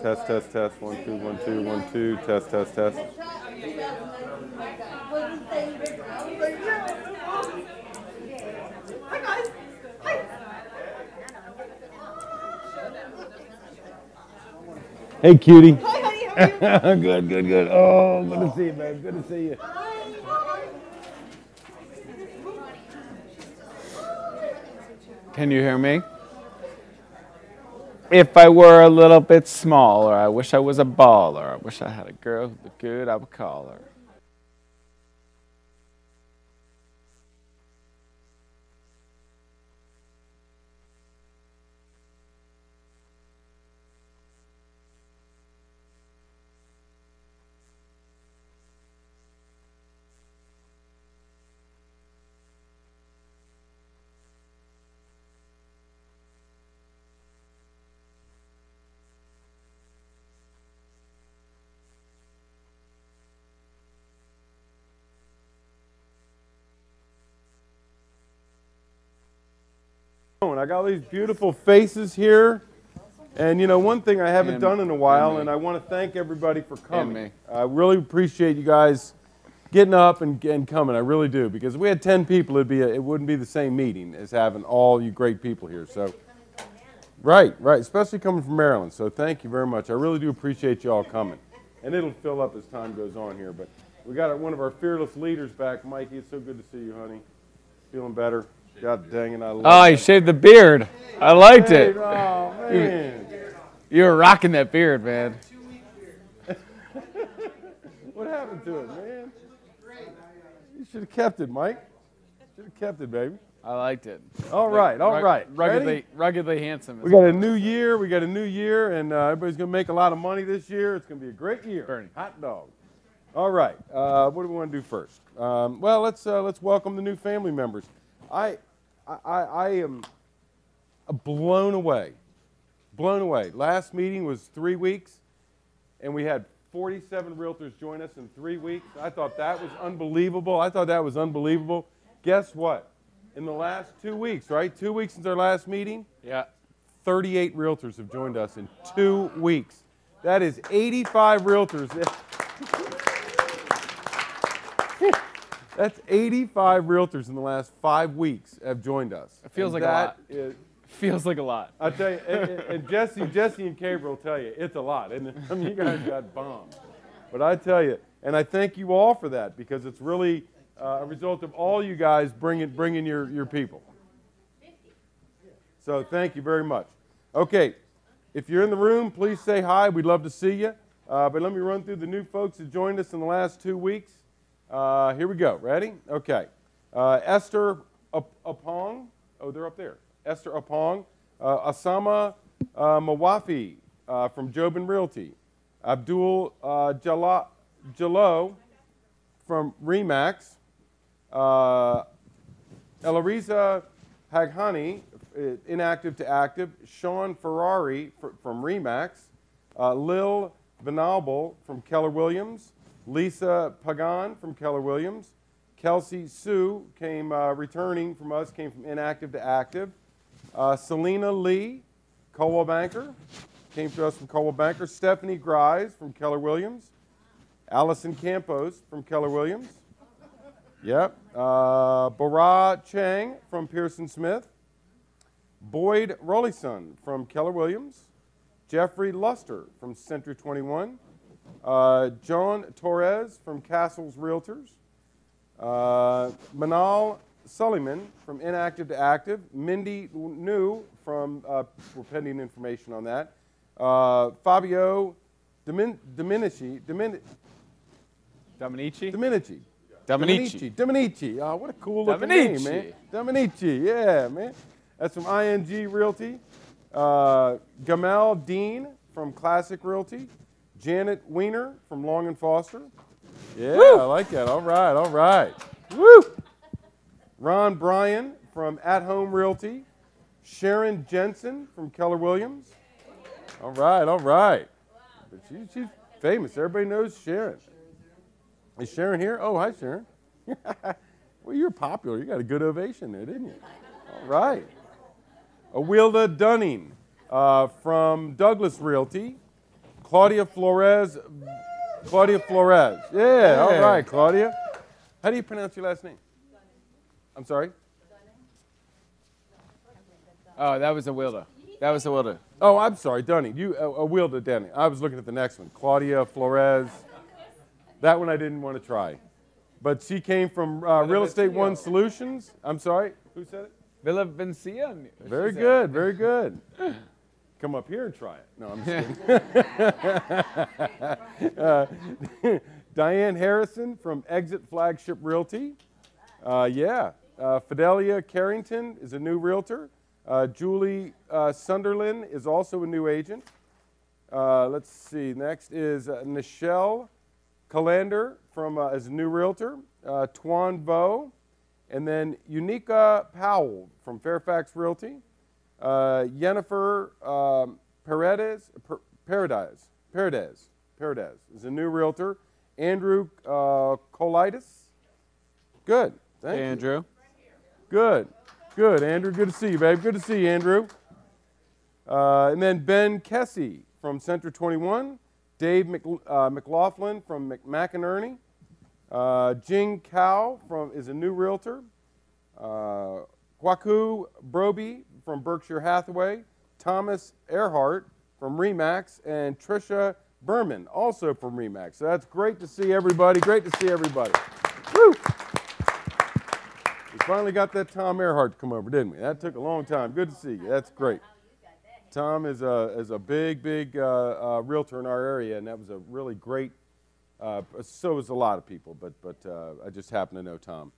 Test, test, test. 1, 2, 1, 2, 1, 2. Test, test, test. Hey, cutie. Hi, honey. How are you? Good, good, good. Oh, good to see you, babe. Good to see you. Can you hear me? If I were a little bit smaller, I wish I was a baller. I wish I had a girl who looked good, I would call her. I got all these beautiful faces here. And, you know, one thing I haven't done in a while, and I want to thank everybody for coming. I really appreciate you guys getting up and coming. I really do. Because if we had 10 people, it wouldn't be the same meeting as having all you great people here. So, right. Especially coming from Maryland. So thank you very much. I really do appreciate you all coming. And it'll fill up as time goes on here. But we got one of our fearless leaders back. Mikey, it's so good to see you, honey. Feeling better? God dang it, I love it. Oh, you shaved the beard. I liked it. Oh, man. You were rocking that beard, man. What happened to it, man? You should have kept it, Mike. Should have kept it, baby. I liked it. All right. Ruggedly handsome. We got a new year. And everybody's going to make a lot of money this year. It's going to be a great year. Bernie. Hot dog. All right. What do we want to do first? Well, let's welcome the new family members. I am blown away. Blown away. Last meeting was 3 weeks, and we had 47 realtors join us in 3 weeks. I thought that was unbelievable. Guess what? In the last 2 weeks, right? 2 weeks since our last meeting, Yeah. 38 realtors have joined us in 2 weeks. That is 85 realtors. That's 85 realtors in the last 5 weeks have joined us. It feels like a lot. Feels like a lot. I tell you, and Jesse and Gabriel will tell you, it's a lot, isn't it? I mean, you guys got bombed. But I tell you, and I thank you all for that because it's really a result of all you guys bringing your people. So thank you very much. Okay, if you're in the room, please say hi. We'd love to see you. But let me run through the new folks that joined us in the last 2 weeks. Here we go. Ready? Okay. Esther Apong. Oh, they're up there. Esther Apong. Asama Mawafi from Jobin Realty. Abdul Jallo from Remax. Elariza Haghani, inactive to active. Sean Ferrari from Remax. Lil Venable from Keller Williams. Lisa Pagan from Keller Williams. Kelsey Sue came returning from us, came from inactive to active. Selena Lee, Coldwell Banker, came to us from Coldwell Banker. Stephanie Grise from Keller Williams. Allison Campos from Keller Williams. Yep. Bara Chang from Pearson Smith. Boyd Rollison from Keller Williams. Jeffrey Luster from Century 21. John Torres from Castles Realtors. Manal Sullivan from inactive to active. Mindy New from, we're pending information on that. Fabio Dominici. Oh, what a cool looking name, man. Dominici, yeah, man. That's from ING Realty. Gamal Dean from Classic Realty. Janet Weiner from Long and Foster. Yeah, woo! I like that. All right. Woo! Ron Bryan from At Home Realty. Sharon Jensen from Keller Williams. All right. But she's famous. Everybody knows Sharon. Is Sharon here? Oh, hi, Sharon. Well, you're popular. You got a good ovation there, didn't you? All right. Awilda Dunning from Douglas Realty. Claudia Flores. Claudia Flores. Yeah, all right, Claudia. How do you pronounce your last name? I'm sorry? Oh, that was a Wilda. That was a Wilda. Oh, I'm sorry, Dunning. You Wilda Dunning. I was looking at the next one. Claudia Flores. That one I didn't want to try. But she came from Real Estate One Solutions. I'm sorry, who said it? Villa Vencia. Very good, very good. Come up here and try it. No, I'm just kidding. Diane Harrison from Exit Flagship Realty. Fidelia Carrington is a new realtor. Julie Sunderland is also a new agent. Let's see. Next is Nichelle Calander from as a new realtor. Tuan Vo. And then Unica Powell from Fairfax Realty. Jennifer Paredes is a new realtor. Andrew Colitis. Good. Thank you. Andrew. Good. Good, Andrew. Good to see you, babe. Good to see you, Andrew. And then Ben Kessie from Center 21. Dave McLaughlin from McInerney. Jing Cao is a new realtor. Kwaku Broby from Berkshire Hathaway. Thomas Earhart from Remax. And Tricia Berman, also from Remax. So that's great to see everybody. Great to see everybody. Woo! We finally got that Tom Earhart to come over, didn't we? That took a long time. Good to see you. That's great. Tom is a big realtor in our area, and that was a really great. So was a lot of people, but I just happen to know Tom.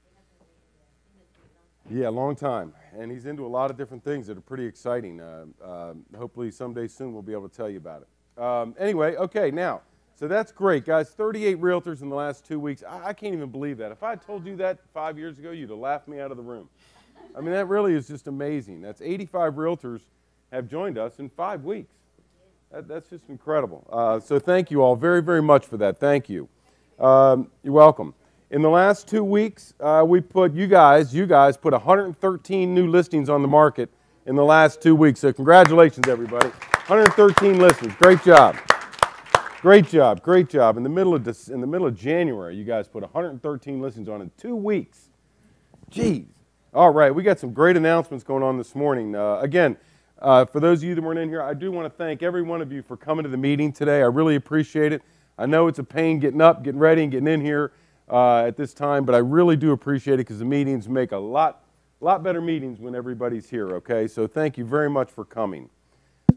Yeah, long time, and he's into a lot of different things that are pretty exciting. Hopefully someday soon we'll be able to tell you about it. Anyway, okay, now, so that's great, guys. 38 realtors in the last 2 weeks. I can't even believe that. If I had told you that 5 years ago, you'd have laughed me out of the room. I mean, that really is just amazing. That's 85 realtors have joined us in 5 weeks. That's just incredible. So thank you all very, very much for that. Thank you. You're welcome. In the last 2 weeks, you guys put 113 new listings on the market in the last 2 weeks. So congratulations, everybody. 113 listings. Great job. Great job. Great job. In the middle of January, you guys put 113 listings on in 2 weeks. Jeez. All right, we got some great announcements going on this morning. Again, for those of you that weren't in here, I do want to thank every one of you for coming to the meeting today. I really appreciate it. I know it's a pain getting up, getting ready, and getting in here at this time, but I really do appreciate it because the meetings make a lot better meetings when everybody's here, okay? So thank you very much for coming.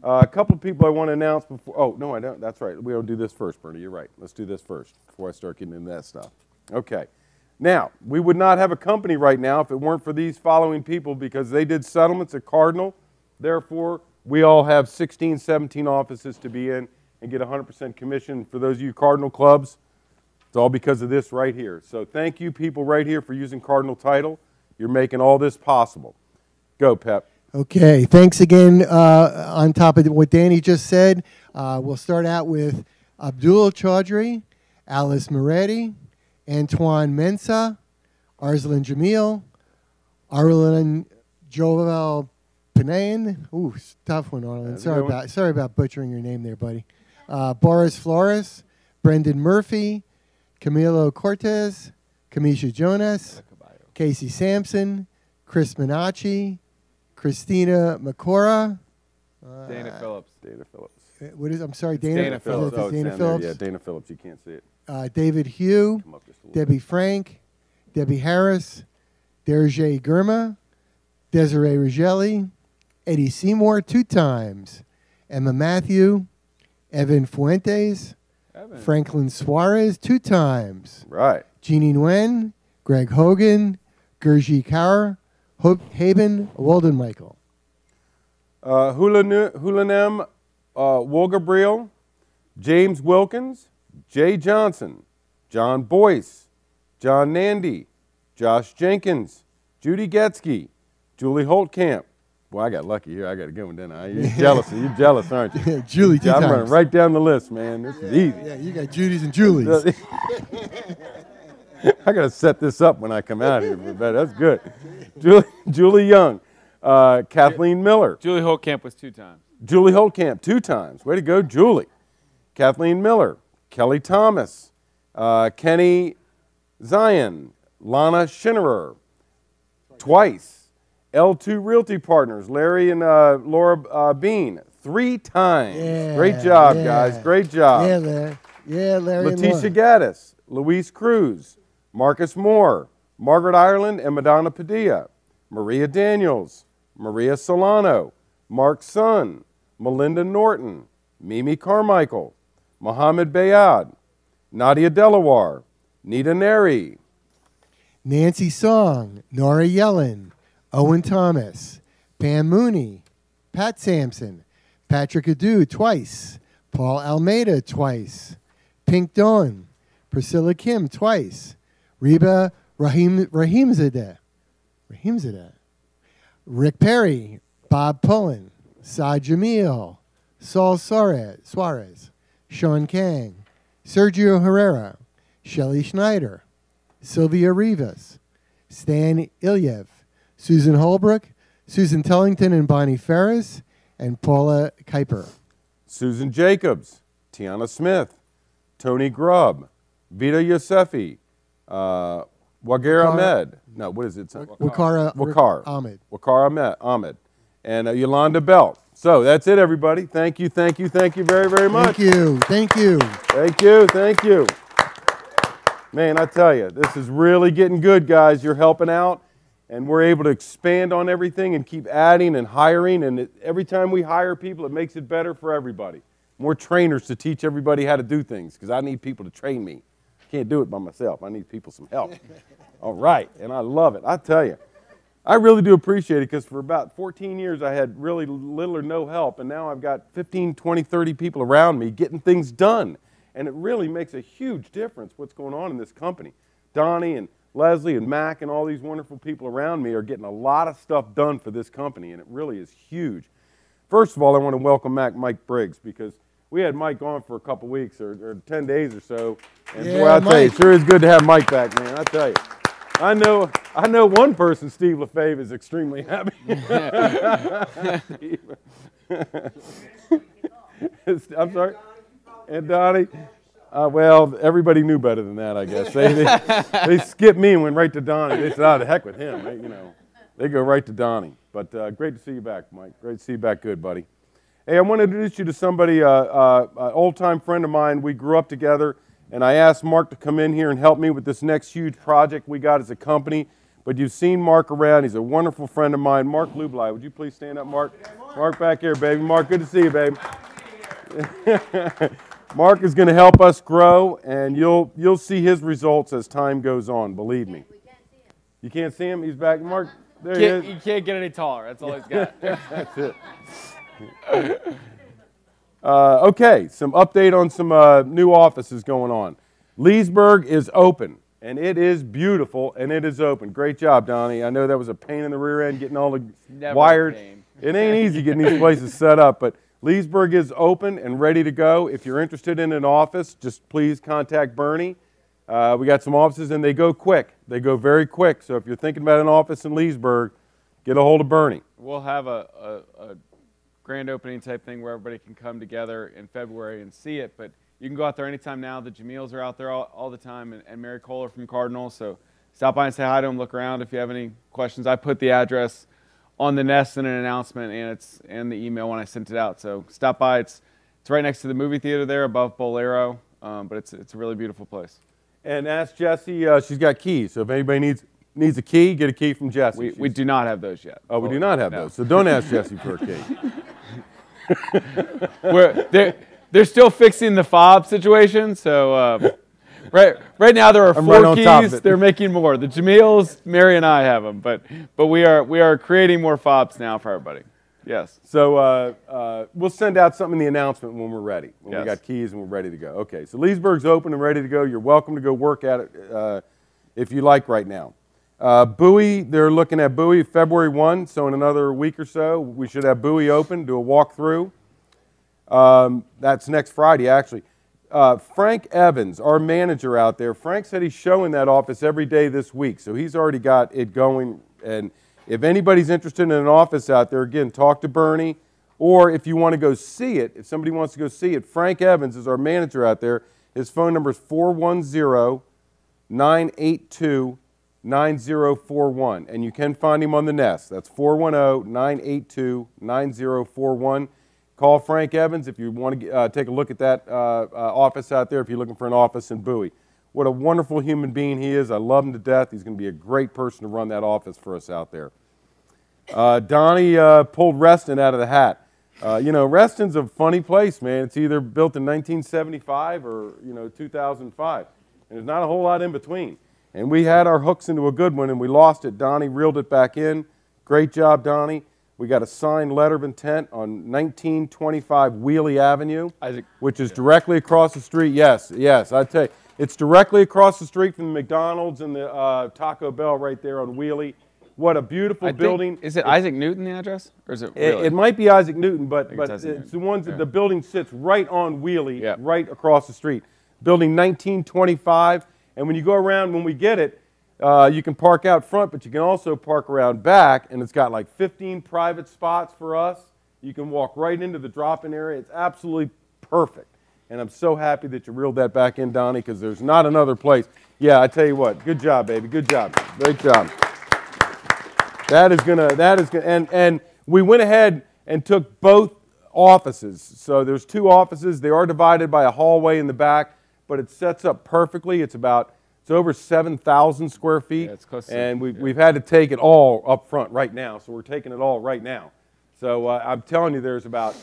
A couple of people I want to announce before. Oh, no, I don't. That's right. We'll do this first, Bernie. You're right. Let's do this first before I start getting into that stuff. Okay. Now, we would not have a company right now if it weren't for these following people because they did settlements at Cardinal. Therefore, we all have 16, 17 offices to be in and get 100% commission. For those of you Cardinal clubs, it's all because of this right here. So thank you people right here for using Cardinal Title. You're making all this possible. Go, Pep. Okay, thanks again. On top of what Danny just said, we'll start out with Abdul Chaudhry, Alice Moretti, Antoine Mensa, Arslan Jamil, Arlen Joel Panayan. Ooh, tough one, Arlen. Sorry about butchering your name there, buddy. Boris Flores, Brendan Murphy, Camilo Cortez, Kamisha Jonas, Casey Sampson, Chris Minacci, Christina Macora. Dana Phillips. What is? I'm sorry, Dana Phillips. Oh, Dana Phillips. Yeah, Dana Phillips. You can't see it. David Hugh, Debbie Frank, Debbie Harris, Derje Gurma, Desiree Rigeli, Eddie Seymour 2 times, Emma Matthew, Evan Fuentes, Franklin Suarez 2 times. Right. Jeannie Nguyen, Greg Hogan, Gurji Kaur, Haben Walden Michael. Hulanem Wolgabriel, James Wilkins, Jay Johnson, John Boyce, John Nandy, Josh Jenkins, Judy Getsky, Julie Holtkamp. Boy, I got lucky here. I got a good one, didn't I? You're jealous, aren't you? Yeah, Julie 2 I'm times. running right down the list, man. This is easy. Yeah, you got Judy's and Julie's. I got to set this up when I come out here, but that's good. Julie Young, Kathleen Miller. Julie Holtkamp was 2 times. Julie Holtkamp 2 times. Way to go, Julie. Kathleen Miller, Kelly Thomas, Kenny Zion, Lana Schinnerer, twice. L2 Realty Partners, Larry and Laura Bean, 3 times. Yeah, Great job, yeah. guys. Great job. Yeah, Larry. Yeah, Larry. and Letitia Laura. Gaddis, Luis Cruz, Marcus Moore, Margaret Ireland and Madonna Padilla, Maria Daniels, Maria Solano, Mark Sun, Melinda Norton, Mimi Carmichael, Mohammed Bayad, Nadia Delaware, Nita Neri, Nancy Song, Nora Yellen, Owen Thomas, Pam Mooney, Pat Sampson, Patrick Adu twice, Paul Almeida twice, Pink Dawn, Priscilla Kim twice, Reba Rahimzadeh, Rick Perry, Bob Pullen, Saad Jamil, Saul Suarez, Sean Kang, Sergio Herrera, Shelley Schneider, Sylvia Rivas, Stan Ilyev, Susan Holbrook, Susan Tellington and Bonnie Ferris, and Paula Kuiper. Susan Jacobs, Tiana Smith, Tony Grubb, Vita Yosefi, Wagir Wakar- Ahmed. No, what is it? Wakar Ahmed. Wakar Ahmed. And Yolanda Belt. So that's it, everybody. Thank you very, very much. Thank you. Thank you. Man, I tell you, this is really getting good, guys. You're helping out, and we're able to expand on everything and keep adding and hiring. And every time we hire people, it makes it better for everybody. More trainers to teach everybody how to do things, because I need people to train me. Can't do it by myself. I need people some help. All right, and I love it. I tell you, I really do appreciate it, because for about 14 years I had really little or no help, and now I've got 15, 20, 30 people around me getting things done. And it really makes a huge difference what's going on in this company. Donnie and Leslie and Mac and all these wonderful people around me are getting a lot of stuff done for this company, and it really is huge. First of all, I want to welcome Mike Briggs, because we had Mike on for a couple weeks or 10 days or so. And Yeah, boy, I tell you, it Mike. sure is good to have Mike back, man. I tell you. I know one person, Steve LaFave, is extremely happy. I'm sorry? And Donnie? Well, everybody knew better than that, I guess. They skipped me and went right to Donnie. They said, "Oh, the heck with him." They go right to Donnie. But great to see you back, Mike. Great to see you back good, buddy. Hey, I want to introduce you to somebody, an old-time friend of mine. We grew up together, and I asked Mark to come in here and help me with this next huge project we got as a company. But you've seen Mark around. He's a wonderful friend of mine. Mark Lublai. Would you please stand up, Mark? Mark back here, baby. Mark, good to see you, baby. Mark is going to help us grow, and you'll see his results as time goes on, believe me. We can't see him. You can't see him? He's back. Mark, there he is. You can't get any taller. That's all he's got. That's it. Okay, some update on some new offices going on. Leesburg is open, and it is beautiful, and it is open. Great job, Donnie. I know that was a pain in the rear end getting all the Never a wired. pain. It ain't easy getting these places set up, but Leesburg is open and ready to go. If you're interested in an office, just please contact Bernie. We got some offices, and they go quick. They go very quick. So if you're thinking about an office in Leesburg, get a hold of Bernie. We'll have a grand opening type thing where everybody can come together in February and see it. But you can go out there anytime now. The Jamils are out there all the time, and Mary Kohler from Cardinal. So stop by and say hi to them. Look around if you have any questions. I put the address on the nest in an announcement, and it's in the email when I sent it out. So stop by. It's right next to the movie theater there above Bolero, but it's a really beautiful place. And ask Jessie. She's got keys. So if anybody needs a key, get a key from Jessie. We do not have those yet. Oh, we do not have No. those. So don't ask Jessie for a key. They're still fixing the fob situation, so right now there are I'm 4 right on top of keys. it. They're making more. The Jamils, Mary and I have them, but we are creating more fobs now for everybody. Yes. So we'll send out something in the announcement when we're ready, when we Yes. got keys and we're ready to go. Okay, so Leesburg's open and ready to go. You're welcome to go work at it if you like right now. Bowie, they're looking at Bowie February 1, so in another week or so, we should have Bowie open, do a walkthrough. That's next Friday, actually. Frank Evans, our manager out there, Frank said he's showing that office every day this week, so he's already got it going. And if anybody's interested in an office out there, again, talk to Bernie. Or if you want to go see it, if somebody wants to go see it, Frank Evans is our manager out there. His phone number is 410-982-9041. And you can find him on the Nest. That's 410-982-9041. Call Frank Evans if you want to take a look at that office out there, if you're looking for an office in Bowie. What a wonderful human being he is. I love him to death. He's going to be a great person to run that office for us out there. Donnie pulled Reston out of the hat. You know, Reston's a funny place, man. It's either built in 1975 or, 2005. And there's not a whole lot in between. And we had our hooks into a good one, and we lost it. Donnie reeled it back in. Great job, Donnie. We got a signed letter of intent on 1925 Wheelie Avenue, which is directly across the street. Yes, I tell you, it's directly across the street from the McDonald's and the Taco Bell right there on Wheelie. What a beautiful building. Is it Isaac Newton, the address? Or is it really? It might be Isaac Newton, but it's the ones that the building sits right on Wheelie, right across the street. Building 1925, and when you go around, when we get it, you can park out front, but you can also park around back, and it's got like 15 private spots for us. You can walk right into the drop-in area. It's absolutely perfect, and I'm so happy that you reeled that back in, Donnie, because there's not another place. Yeah, I tell you what, good job, baby, good job, great job. That is gonna, and we went ahead and took both offices. So there's two offices. They are divided by a hallway in the back, but it sets up perfectly. It's over 7,000 square feet. Yeah, it's close and we've had to take it all up front right now. So we're taking it all right now. So I'm telling you, there's about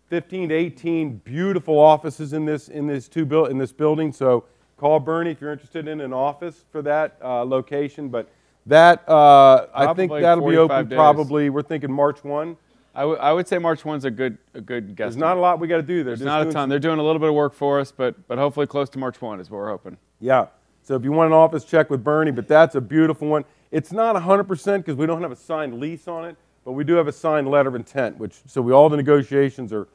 15 to 18 beautiful offices in this building. So call Bernie if you're interested in an office for that location. But that, I think that'll be open probably, we're thinking March 1. I would say March 1's a good guess. There's not a lot we got to do there. There's not a ton. They're doing a little bit of work for us, but hopefully close to March 1 is what we're hoping. Yeah. So if you want an office, check with Bernie, but that's a beautiful one. It's not 100% because we don't have a signed lease on it, but we do have a signed letter of intent, so all the negotiations are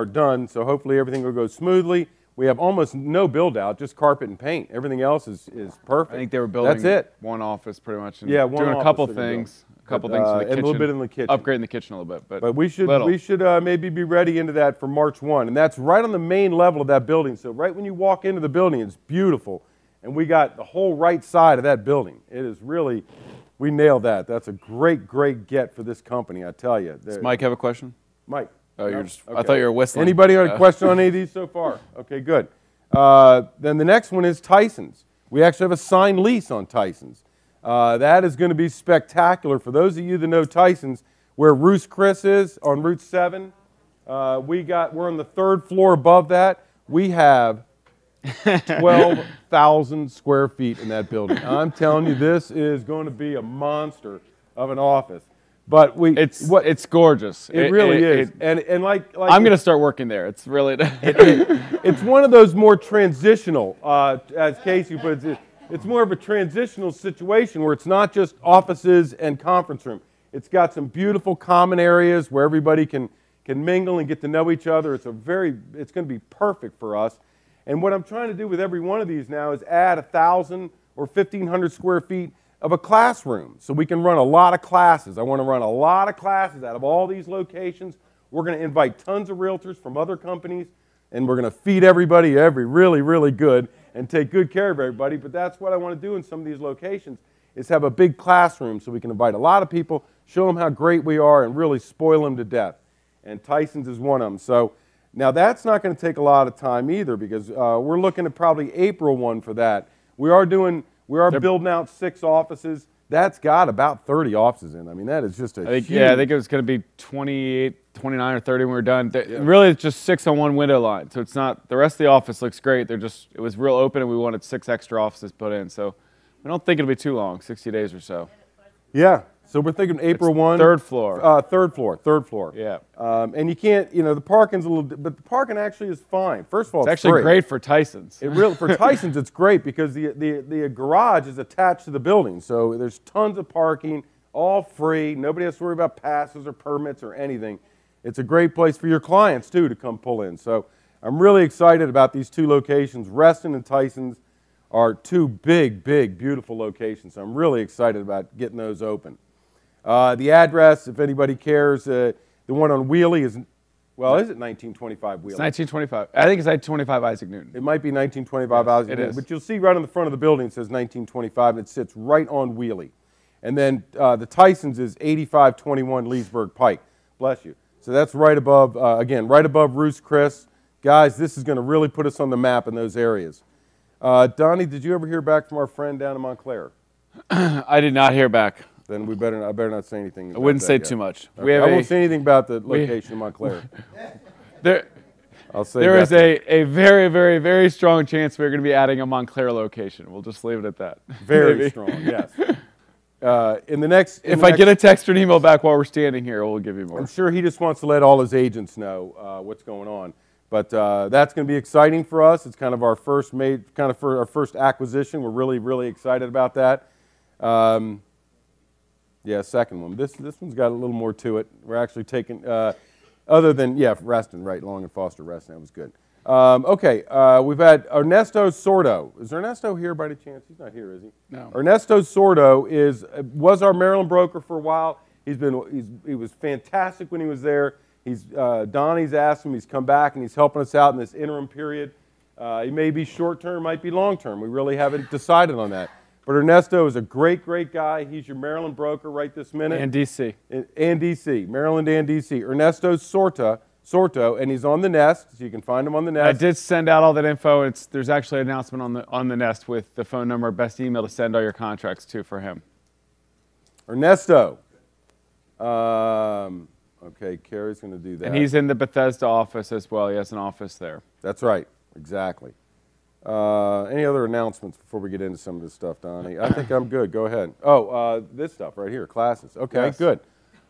done, so hopefully everything will go smoothly. We have almost no build out, just carpet and paint. Everything else is perfect. I think they were building one office pretty much. And yeah, one doing a couple things. A couple things for the kitchen. And a little bit in the kitchen. Upgrading the kitchen a little bit. But we should maybe be ready into that for March 1. And that's right on the main level of that building. So right when you walk into the building, it's beautiful. And we got the whole right side of that building. It is really, we nailed that. That's a great, great get for this company, I tell you. Does Mike have a question? Mike. Oh, you're just, okay. I thought you were whistling. Anybody have a question on any of these so far? Okay, good. Then the next one is Tyson's. We actually have a signed lease on Tyson's. That is going to be spectacular. For those of you that know Tyson's, where Roost Chris is on Route 7, we're on the third floor above that. We have 12,000 square feet in that building. I'm telling you, this is going to be a monster of an office. But it's gorgeous. It really is. And like I'm going to start working there. It's really it's one of those more transitional, as Casey puts it. It's more of a transitional situation where it's not just offices and conference room. It's got some beautiful common areas where everybody can mingle and get to know each other. It's going to be perfect for us. And what I'm trying to do with every one of these now is add 1,000 or 1,500 square feet of a classroom so we can run a lot of classes. I want to run a lot of classes out of all these locations. We're going to invite tons of realtors from other companies, and we're going to feed everybody really, really good and take good care of everybody. But that's what I want to do in some of these locations is have a big classroom so we can invite a lot of people, show them how great we are, and really spoil them to death. And Tyson's is one of them. So now that's not going to take a lot of time either because we're looking at probably April 1 for that. We are building out 6 offices. That's got about 30 offices in. I mean, that is just a huge... Yeah, I think it was going to be 28, 29, or 30 when we were done. Really, it's just 6 on one window line. So it's not... The rest of the office looks great. It was real open, and we wanted 6 extra offices put in. So we don't think it'll be too long, 60 days or so. Yeah. So we're thinking April 1. Third floor. Third floor. Yeah. And you can't, the parking's a little, but the parking actually is fine. First of all, it's actually free. Great for Tyson's. For Tyson's, it's great because the garage is attached to the building. So there's tons of parking, all free. Nobody has to worry about passes or permits or anything. It's a great place for your clients, too, to come pull in. So I'm really excited about these 2 locations. Reston and Tyson's are 2 big, big, beautiful locations. So I'm really excited about getting those open. The address, if anybody cares, The one on Wheelie is, well, is it 1925 Wheelie? It's 1925. I think it's 1925 Isaac Newton. It might be 1925 Yes, Isaac it Newton, is. but you'll see right on the front of the building it says 1925, and it sits right on Wheelie. And then the Tyson's is 8521 Leesburg Pike. Bless you. So that's right above, again, right above Roost Chris. Guys, this is going to really put us on the map in those areas. Donnie, did you ever hear back from our friend down in Montclair? I did not hear back. Then I better not say anything. I about wouldn't that say yet. too much. Okay. I won't say anything about the location of Montclair. I'll say There that is then. a very, very, very strong chance we're going to be adding a Montclair location. We'll just leave it at that. Very Maybe. strong, yes. In the next, If I get a text or an email back while we're standing here, we'll give you more. I'm sure he just wants to let all his agents know what's going on. But that's going to be exciting for us. It's kind of our first our first acquisition. We're really, really excited about that. Yeah, second one. This one's got a little more to it. We're actually taking, other than, yeah, Reston, right, Long and Foster Reston. That was good. Okay, we've had Ernesto Sordo. Is Ernesto here by any chance? He's not here, is he? No. Ernesto Sordo was our Maryland broker for a while. He was fantastic when he was there. Donnie's asked him. He's come back and he's helping us out in this interim period. He may be short term, might be long term. We really haven't decided on that. But Ernesto is a great, great guy. He's your Maryland broker right this minute. And DC. And DC, Maryland and DC. Ernesto Sorto, and he's on the Nest, so you can find him on the Nest. I did send out all that info. There's actually an announcement on the Nest with the phone number, best email to send all your contracts to for him. Ernesto. Okay, Carrie's going to do that. And he's in the Bethesda office as well. He has an office there. That's right, exactly. Any other announcements before we get into some of this stuff, Donnie? I think I'm good. Go ahead. Oh, this stuff right here, classes. Okay, Yes. good.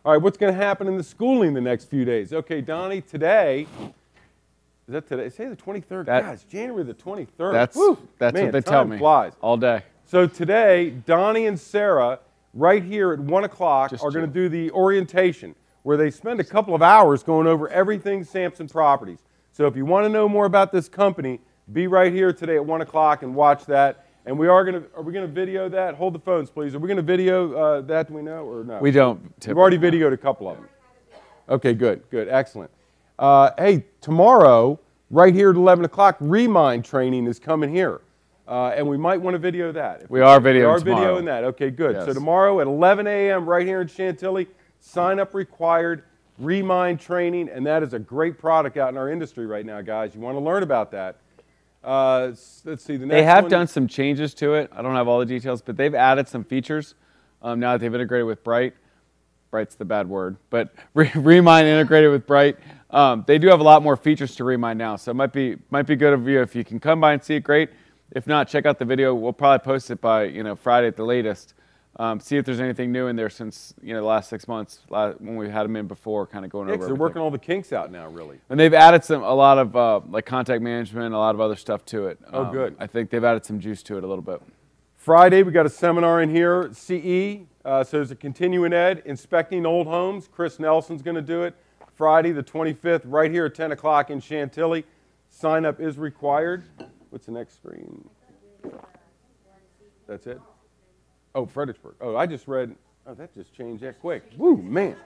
All right, what's going to happen in the schooling the next few days? Okay, Donnie, today, is that today? Say the 23rd. God, it's January the 23rd. That's Woo! what Man, they tell time me flies. all day. So today, Donnie and Sarah, right here at 1 o'clock, Just are going to chill. do the orientation, where they spend a couple of hours going over everything Sampson Properties. So if you want to know more about this company, be right here today at 1 o'clock and watch that. And are we going to video that? Hold the phones, please. Are we going to video that, do we know, or no? We don't. We've already videoed a couple of them. Okay, good, excellent. Hey, tomorrow, right here at 11 o'clock, Remind training is coming here. And we might want to video that. We are videoing We are tomorrow. videoing that. Okay, good. Yes. So tomorrow at 11 a.m. right here in Chantilly, sign up required, Remind training, and that is a great product out in our industry right now, guys. You want to learn about that. Let's see, the next They have one. done some changes to it. I don't have all the details, but they've added some features now that they've integrated with Bright. Bright's the bad word, but Remind integrated with Bright. They do have a lot more features to Remind now, so it might be good of you if you can come by and see it. Great. If not, check out the video. We'll probably post it by Friday at the latest. See if there's anything new in there since the last 6 months when we had them in before, kind of going Yeah, over. 'cause they're everything. working all the kinks out now, really. And they've added a lot of like contact management, a lot of other stuff to it. Oh, good. I think they've added some juice to it a little bit. Friday, we got a seminar in here, CE, so there's a continuing ed, inspecting old homes. Chris Nelson's going to do it Friday the 25th, right here at 10 o'clock in Chantilly. Sign up is required. What's the next screen? That's it? Oh, Fredericksburg. Oh, I just read, oh, that just changed that quick. Woo, man.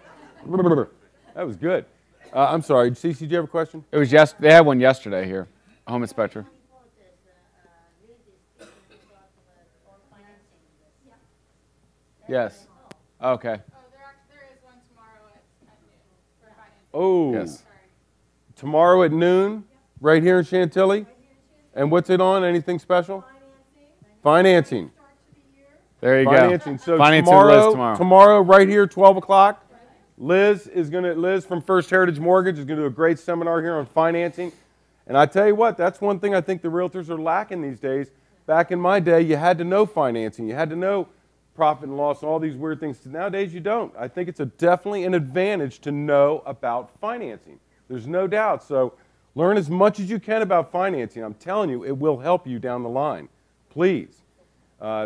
That was good. I'm sorry, Cece, did you have a question? It was they had one yesterday here, home inspector. Yes. Okay. There is one tomorrow at noon for finance. Oh, Yes. tomorrow at noon, right here in Chantilly? And what's it on? Anything special? Financing. There you Financing. go. So Financing with Liz tomorrow, right here, 12 o'clock, Liz from First Heritage Mortgage is going to do a great seminar here on financing. And I tell you what, that's one thing I think the realtors are lacking these days. Back in my day, you had to know financing. You had to know profit and loss and all these weird things. Nowadays, you don't. I think it's definitely an advantage to know about financing. There's no doubt. So learn as much as you can about financing. I'm telling you, it will help you down the line. Please.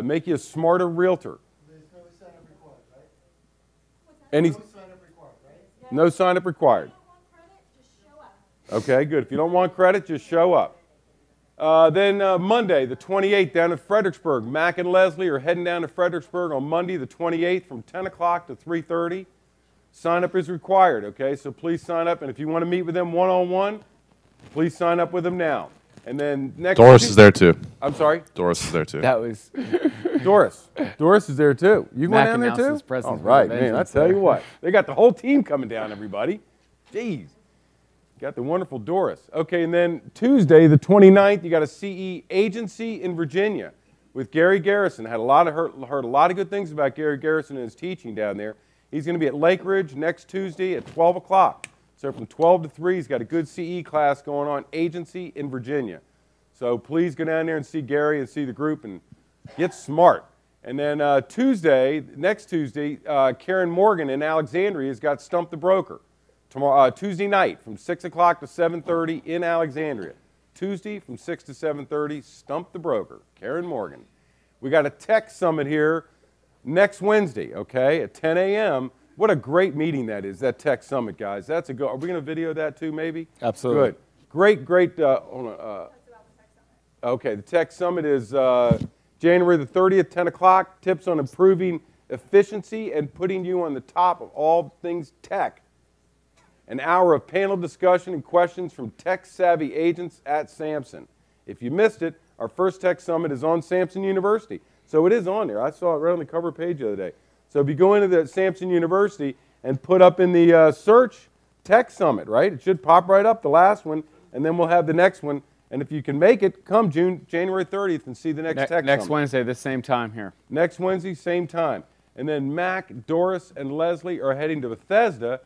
Make you a smarter realtor. There's no sign-up required, right? Any, No sign-up required, right? no sign-up required. Okay, good. If you don't want credit, just show up. Then Monday, the 28th, down in Fredericksburg. Mac and Leslie are heading down to Fredericksburg on Monday, the 28th, from 10 o'clock to 3:30. Sign up is required, okay? So please sign up. And if you want to meet with them one-on-one, please sign up with them now. And then next Doris is there too. I'm sorry? Doris is there too. That was Doris. Doris is there too. You going Mac down there announced too? his presence All with right, a man. I vengeance tell you there. what. They got the whole team coming down, everybody. Jeez. Got the wonderful Doris. Okay, and then Tuesday, the 29th, you got a CE agency in Virginia with Gary Garrison. Heard a lot of good things about Gary Garrison and his teaching down there. He's going to be at Lake Ridge next Tuesday at 12 o'clock. So from 12 to 3, he's got a good CE class going on, agency in Virginia. So please go down there and see Gary and see the group and get smart. And then next Tuesday, Karen Morgan in Alexandria has got Stump the Broker. Tuesday night from 6 o'clock to 7:30 in Alexandria. Tuesday from 6 to 7:30, Stump the Broker, Karen Morgan. We got a tech summit here next Wednesday, okay, at 10 a.m. What a great meeting that is, that tech summit, guys. That's a go. Are we going to video that too, maybe? Absolutely. Good. Great. Okay, the tech summit is January the 30th, 10 o'clock. Tips on improving efficiency and putting you on the top of all things tech. An hour of panel discussion and questions from tech-savvy agents at Samson. If you missed it, our first tech summit is on Samson University. So it is on there. I saw it right on the cover page the other day. So if you go into the Samson University and put up in the search Tech Summit, right? It should pop right up, the last one, and then we'll have the next one. And if you can make it, come January 30th and see the next Tech Summit. Next Wednesday, the same time here. Next Wednesday, same time. And then Mac, Doris, and Leslie are heading to Bethesda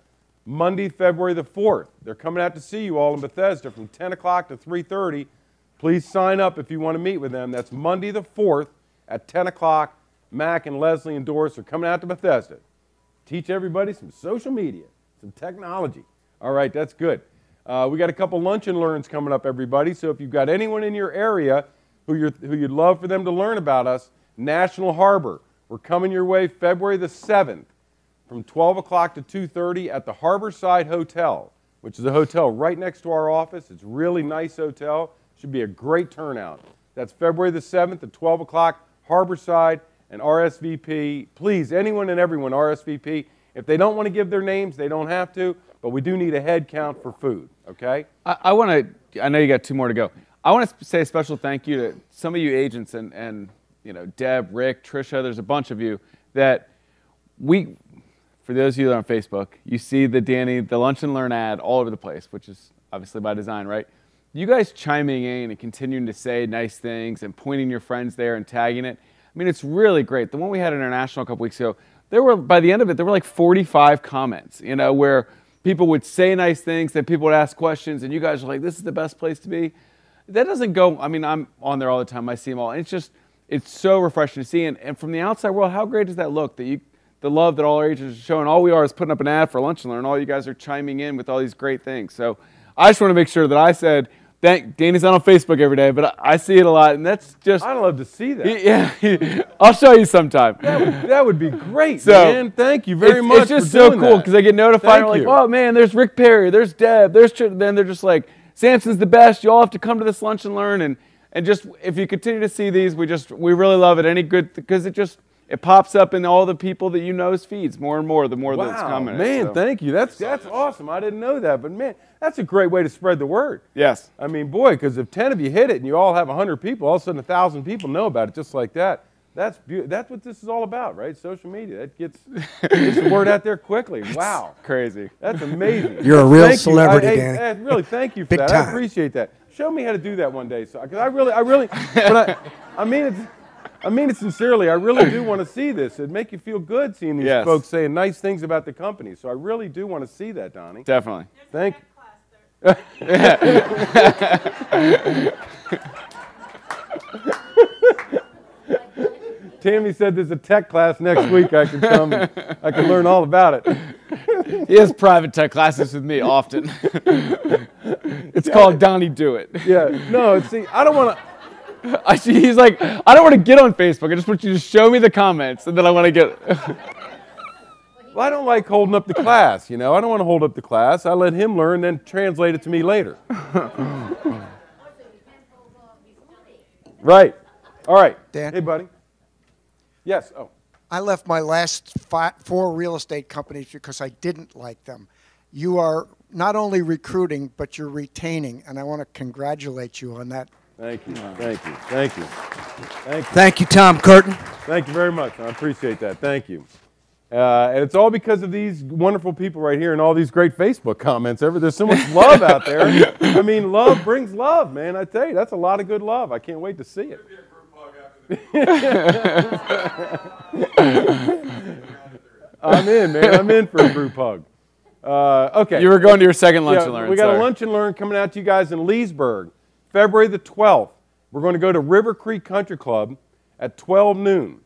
Monday, February the 4th. They're coming out to see you all in Bethesda from 10 o'clock to 3:30. Please sign up if you want to meet with them. That's Monday the 4th at 10 o'clock. Mac and Leslie and Doris are coming out to Bethesda. Teach everybody some social media, some technology. All right, that's good. We got a couple lunch and learns coming up, everybody. So if you've got anyone in your area who you'd love for them to learn about us, National Harbor. We're coming your way February the 7th from 12 o'clock to 2:30 at the Harborside Hotel, which is a hotel right next to our office. It's a really nice hotel. Should be a great turnout. That's February the 7th at 12 o'clock, Harborside, and RSVP. Please, anyone and everyone RSVP. If they don't want to give their names, they don't have to, but we do need a head count for food, okay? I know you got 2 more to go. I want to say a special thank you to some of you agents and you know, Deb, Rick, Trisha, there's a bunch of you that for those of you that are on Facebook, you see the Lunch and Learn ad all over the place, which is obviously by design, right? You guys chiming in and continuing to say nice things and pointing your friends there and tagging it. I mean, it's really great. The one we had at International a couple weeks ago, by the end of it, there were like 45 comments, you know, where people would say nice things, then people would ask questions, and you guys are like, this is the best place to be. That doesn't go, I mean, I'm on there all the time. I see them all. And it's so refreshing to see. And from the outside world, how great does that look? The love that all our agents are showing. All we are is putting up an ad for Lunch and Learn. All you guys are chiming in with all these great things. So I just want to make sure that I said, Danny's not on Facebook every day, but I see it a lot, and that's just... I'd love to see that. Yeah, I'll show you sometime. That would be great, So, man. Thank you very much. It's just for so doing cool that. because I get notified. Thank Like, you. oh man, there's Rick Perry, there's Deb, then they're just like, Samson's the best. You all have to come to this Lunch and Learn, and just if you continue to see these, we really love it. Any good because it pops up in all the people that you know's feeds more and more. The more that it's coming. Man, so. thank you. That's awesome. I didn't know that, but man, that's a great way to spread the word. Yes. I mean, boy, because if 10 of you hit it and you all have 100 people, all of a sudden 1,000 people know about it just like that. That's what this is all about, right? Social media. That gets the word out there quickly. Wow. Crazy. That's amazing. You're a real Thank you. celebrity, Danny. Really, thank you for Big that. time. I appreciate that. Show me how to do that one day, because I really, but I mean it sincerely. I really do want to see this. It'd make you feel good seeing these Yes. folks saying nice things about the company. So I really do want to see that, Donnie. Definitely. Thank you. Tammy said there's a tech class next week. I can come. I can learn all about it. He has private tech classes with me often. It's called Donnie Do It. Yeah. No. See, I don't want to. He's like, I don't want to get on Facebook. I just want you to show me the comments, and then I want to get. Well, I don't like holding up the class. You know, I don't want to hold up the class. I let him learn, then translate it to me later. Right. All right. Dan? Hey, buddy. Yes. Oh. I left my last 4 real estate companies because I didn't like them. You are not only recruiting, but you're retaining, and I want to congratulate you on that. Thank you. Thank you. Thank you. Thank you. Thank you, Tom Curtin. Thank you very much. I appreciate that. Thank you. And it's all because of these wonderful people right here and all these great Facebook comments. There's so much love out there. I mean, love brings love, man. I tell you, that's a lot of good love. I can't wait to see it. I'm in, man. I'm in for a group hug. Okay. You were going to your second lunch and learn. We got a lunch and learn coming out to you guys in Leesburg, February the 12th. We're going to go to River Creek Country Club at 12 noon.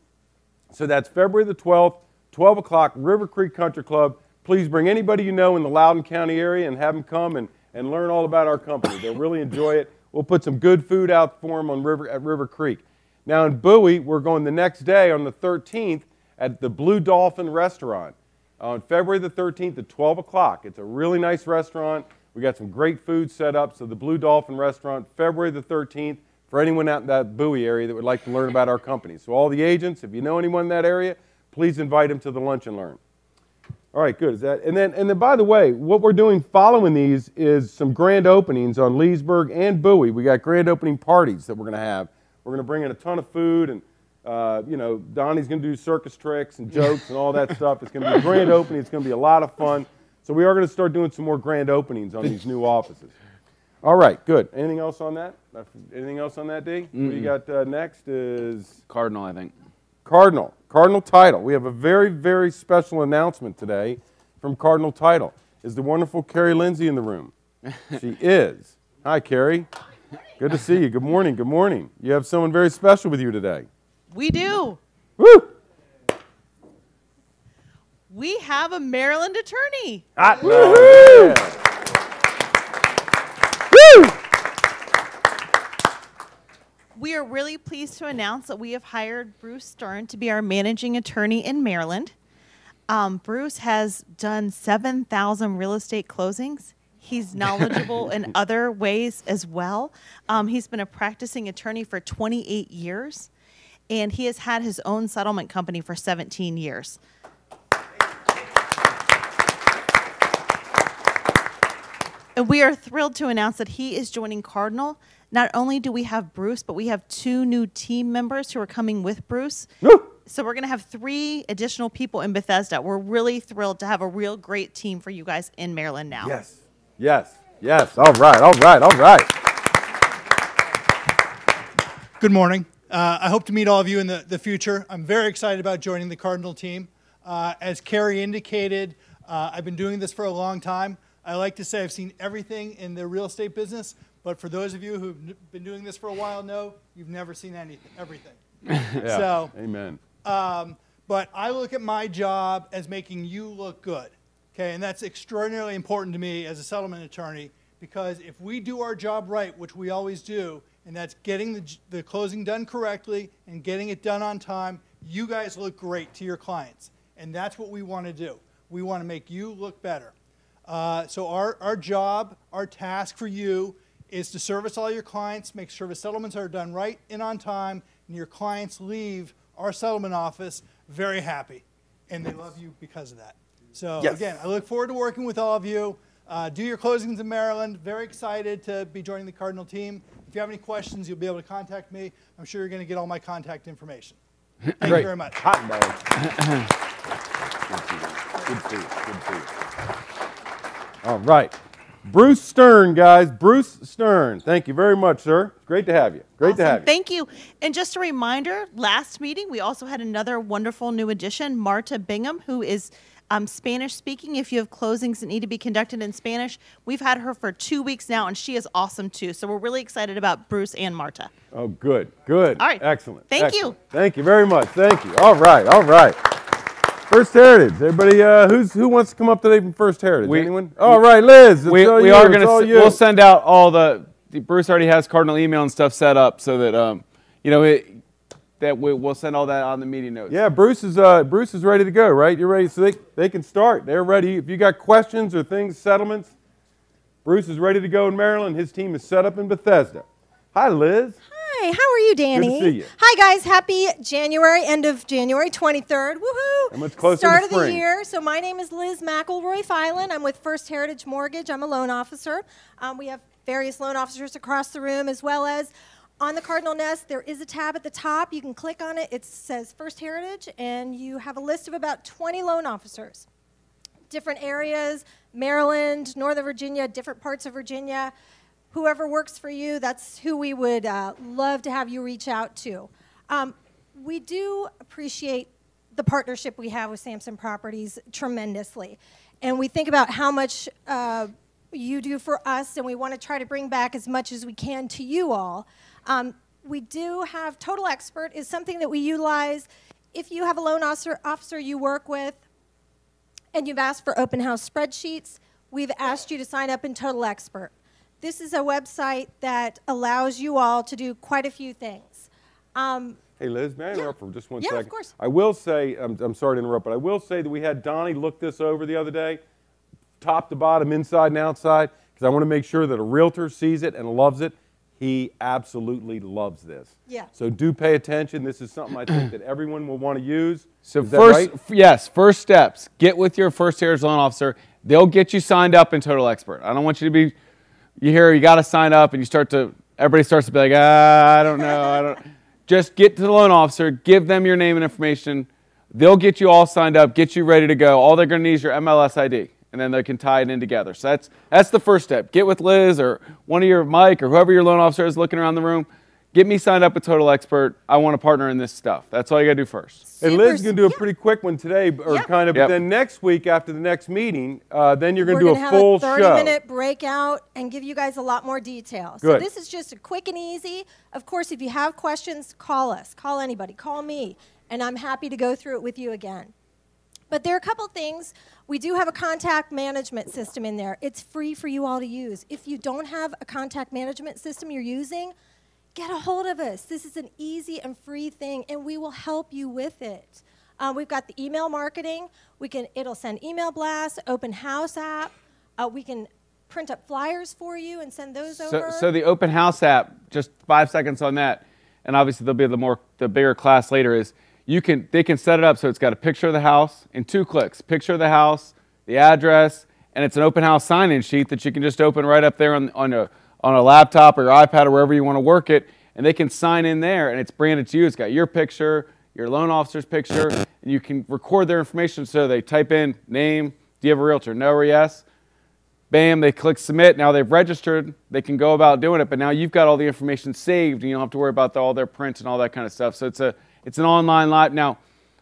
So that's February the 12th, 12 o'clock, River Creek Country Club. Please bring anybody you know in the Loudoun County area and have them come and learn all about our company. They'll really enjoy it. We'll put some good food out for them at River Creek. Now in Bowie, we're going the next day on the 13th at the Blue Dolphin Restaurant on February the 13th at 12 o'clock. It's a really nice restaurant. We got some great food set up. So the Blue Dolphin Restaurant, February the 13th, for anyone out in that Bowie area that would like to learn about our company. So all the agents, if you know anyone in that area, please invite them to the lunch and learn. All right, good. And then by the way, what we're doing following these is some grand openings on Leesburg and Bowie. We got grand opening parties that we're going to have. We're going to bring in a ton of food, and Donnie's going to do circus tricks and jokes and all that stuff. It's going to be a grand opening. It's going to be a lot of fun. So we are going to start doing some more grand openings on these new offices. All right, good. Anything else on that? Anything else on that, D? What you got next is Cardinal, I think. Cardinal Title. We have a very, very special announcement today from Cardinal Title. Is the wonderful Carrie Lindsay in the room? She is. Hi, Carrie. Good to see you. Good morning. Good morning. You have someone very special with you today. We do. Woo! We have a Maryland attorney. Woo! We are really pleased to announce that we have hired Bruce Stern to be our managing attorney in Maryland. Bruce has done 7,000 real estate closings. He's knowledgeable in other ways as well. He's been a practicing attorney for 28 years, and he has had his own settlement company for 17 years. And we are thrilled to announce that he is joining Cardinal. Not only do we have Bruce, but we have 2 new team members who are coming with Bruce. Woo! So we're going to have 3 additional people in Bethesda. We're really thrilled to have a real great team for you guys in Maryland now. Yes. Yes. Yes. All right. All right. All right. Good morning. I hope to meet all of you in the future. I'm very excited about joining the Cardinal team. As Carrie indicated, I've been doing this for a long time. I like to say I've seen everything in the real estate business, but for those of you who've been doing this for a while know you've never seen everything. Yeah. So, amen. But I look at my job as making you look good, okay? And that's extraordinarily important to me as a settlement attorney, because if we do our job right, which we always do, and that's getting the closing done correctly and getting it done on time, you guys look great to your clients. And that's what we want to do. We want to make you look better. So our job, our task for you is to service all your clients, make sure the settlements are done right and on time, and your clients leave our settlement office very happy, and they love you because of that. So Yes. Again, I look forward to working with all of you. Do your closings in Maryland. Very excited to be joining the Cardinal team. If you have any questions, you'll be able to contact me. I'm sure you're going to get all my contact information. Thank you very much. Hot dog. Good food. Good food. All right. Bruce Stern, guys. Bruce Stern. Thank you very much, sir. Great to have you. Great to have you. Thank you. And just a reminder, last meeting, we also had another wonderful new addition, Marta Bingham, who is Spanish speaking. If you have closings that need to be conducted in Spanish, we've had her for 2 weeks now, and she is awesome too. So we're really excited about Bruce and Marta. Oh, good. Good. All right. Excellent. Thank Excellent. you. Thank you very much. Thank you. All right. All right. First Heritage. Everybody, who wants to come up today from First Heritage? Anyone? All right, Liz. We are going to. We'll send out all the. Bruce already has Cardinal email and stuff set up so that we'll send all that on the meeting notes. Yeah, Bruce is ready to go, right? You're ready, so they can start. They're ready. If you got questions or things, settlements, Bruce is ready to go in Maryland. His team is set up in Bethesda. Hi, Liz. Hi, Hi, how are you, Danny? see you. Hi, guys. Happy January, end of January 23rd. Woohoo! And it's close to Start the of the spring. year. So my name is Liz McElroy Filan. I'm with First Heritage Mortgage. I'm a loan officer. We have various loan officers across the room, as well as on the Cardinal Nest, there is a tab at the top. You can click on it. It says First Heritage, and you have a list of about 20 loan officers. Different areas, Maryland, Northern Virginia, different parts of Virginia. Whoever works for you, that's who we would love to have you reach out to. We do appreciate the partnership we have with Sampson Properties tremendously. And we think about how much you do for us, and we want to try to bring back as much as we can to you all. We do have Total Expert is something that we utilize. If you have a loan officer you work with, and you've asked for open house spreadsheets, we've asked you to sign up in Total Expert. This is a website that allows you all to do quite a few things. Hey, Liz, may I interrupt for just one second? Yeah, of course. I will say, I'm sorry to interrupt, but I will say that we had Donnie look this over the other day, top to bottom, inside and outside, because I want to make sure that a realtor sees it and loves it. He absolutely loves this. Yeah. So do pay attention. This is something I think that everyone will want to use. So Is that first, right? yes, first steps. Get with your First Heritage loan officer. They'll get you signed up in Total Expert. I don't want you to be, you hear you got to sign up and everybody starts to be like, I don't know, Just get to the loan officer, give them your name and information. They'll get you all signed up, get you ready to go. All they're going to need is your MLS ID, and then they can tie it in together. So that's the first step. Get with Liz or one of your Mike or whoever your loan officer is looking around the room. Get me signed up with Total Expert. I want to partner in this stuff. That's all you got to do first. And Liz is going to do a pretty quick one today, or kind of, Yep. but then next week after the next meeting, then you're going We're to do gonna a full have a show. 30-minute breakout and give you guys a lot more detail. So Good. this is just a quick and easy. Of course, if you have questions, call us. Call anybody. Call me. And I'm happy to go through it with you again. But there are a couple things. We do have a contact management system in there. It's free for you all to use. If you don't have a contact management system you're using, get a hold of us. This is an easy and free thing, and we will help you with it. We've got the email marketing. It'll send email blasts, open house app. We can print up flyers for you and send those over. So the open house app, just 5 seconds on that, and obviously there'll be the bigger class later, is they can set it up so it's got a picture of the house in 2 clicks. Picture of the house, the address, and it's an open house sign-in sheet that you can just open right up there on a laptop or your iPad or wherever you want to work it, and they can sign in there, and it's branded to you. It's got your picture, your loan officer's picture, and you can record their information. So they type in name, do you have a realtor? No or yes? Bam, they click submit. Now they've registered. They can go about doing it, but now you've got all the information saved, and you don't have to worry about all their prints and all that kind of stuff. So it's an online live. Now,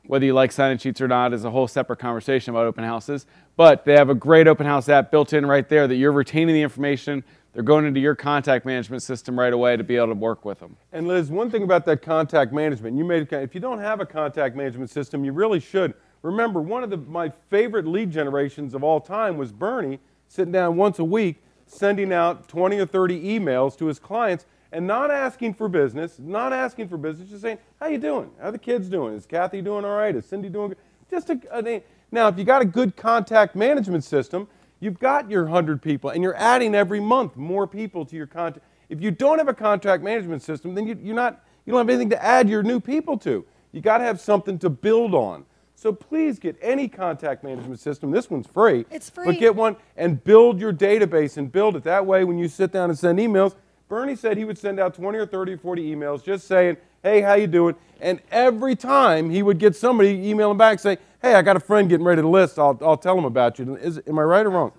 whether you like sign-in sheets or not is a whole separate conversation about open houses, but they have a great open house app built in right there that you're retaining the information. They're going into your contact management system right away to be able to work with them. And Liz, one thing about that contact management, if you don't have a contact management system, you really should. Remember, one of my favorite lead generations of all time was Bernie sitting down once a week, sending out 20 or 30 emails to his clients and not asking for business, just saying, how you doing? How are the kids doing? Is Kathy doing all right? Is Cindy doing good? Now, if you got a good contact management system, you've got your 100 people, and you're adding every month more people to your contact. If you don't have a contract management system, then you don't have anything to add your new people to. You got to have something to build on. So please get any contact management system. This one's free. It's free. But get one and build your database and build it. That way, when you sit down and send emails, Bernie said he would send out 20 or 30 or 40 emails just saying, hey, how you doing? And every time he would get somebody emailing back saying, hey, I got a friend getting ready to list. I'll tell him about you. Am I right or wrong?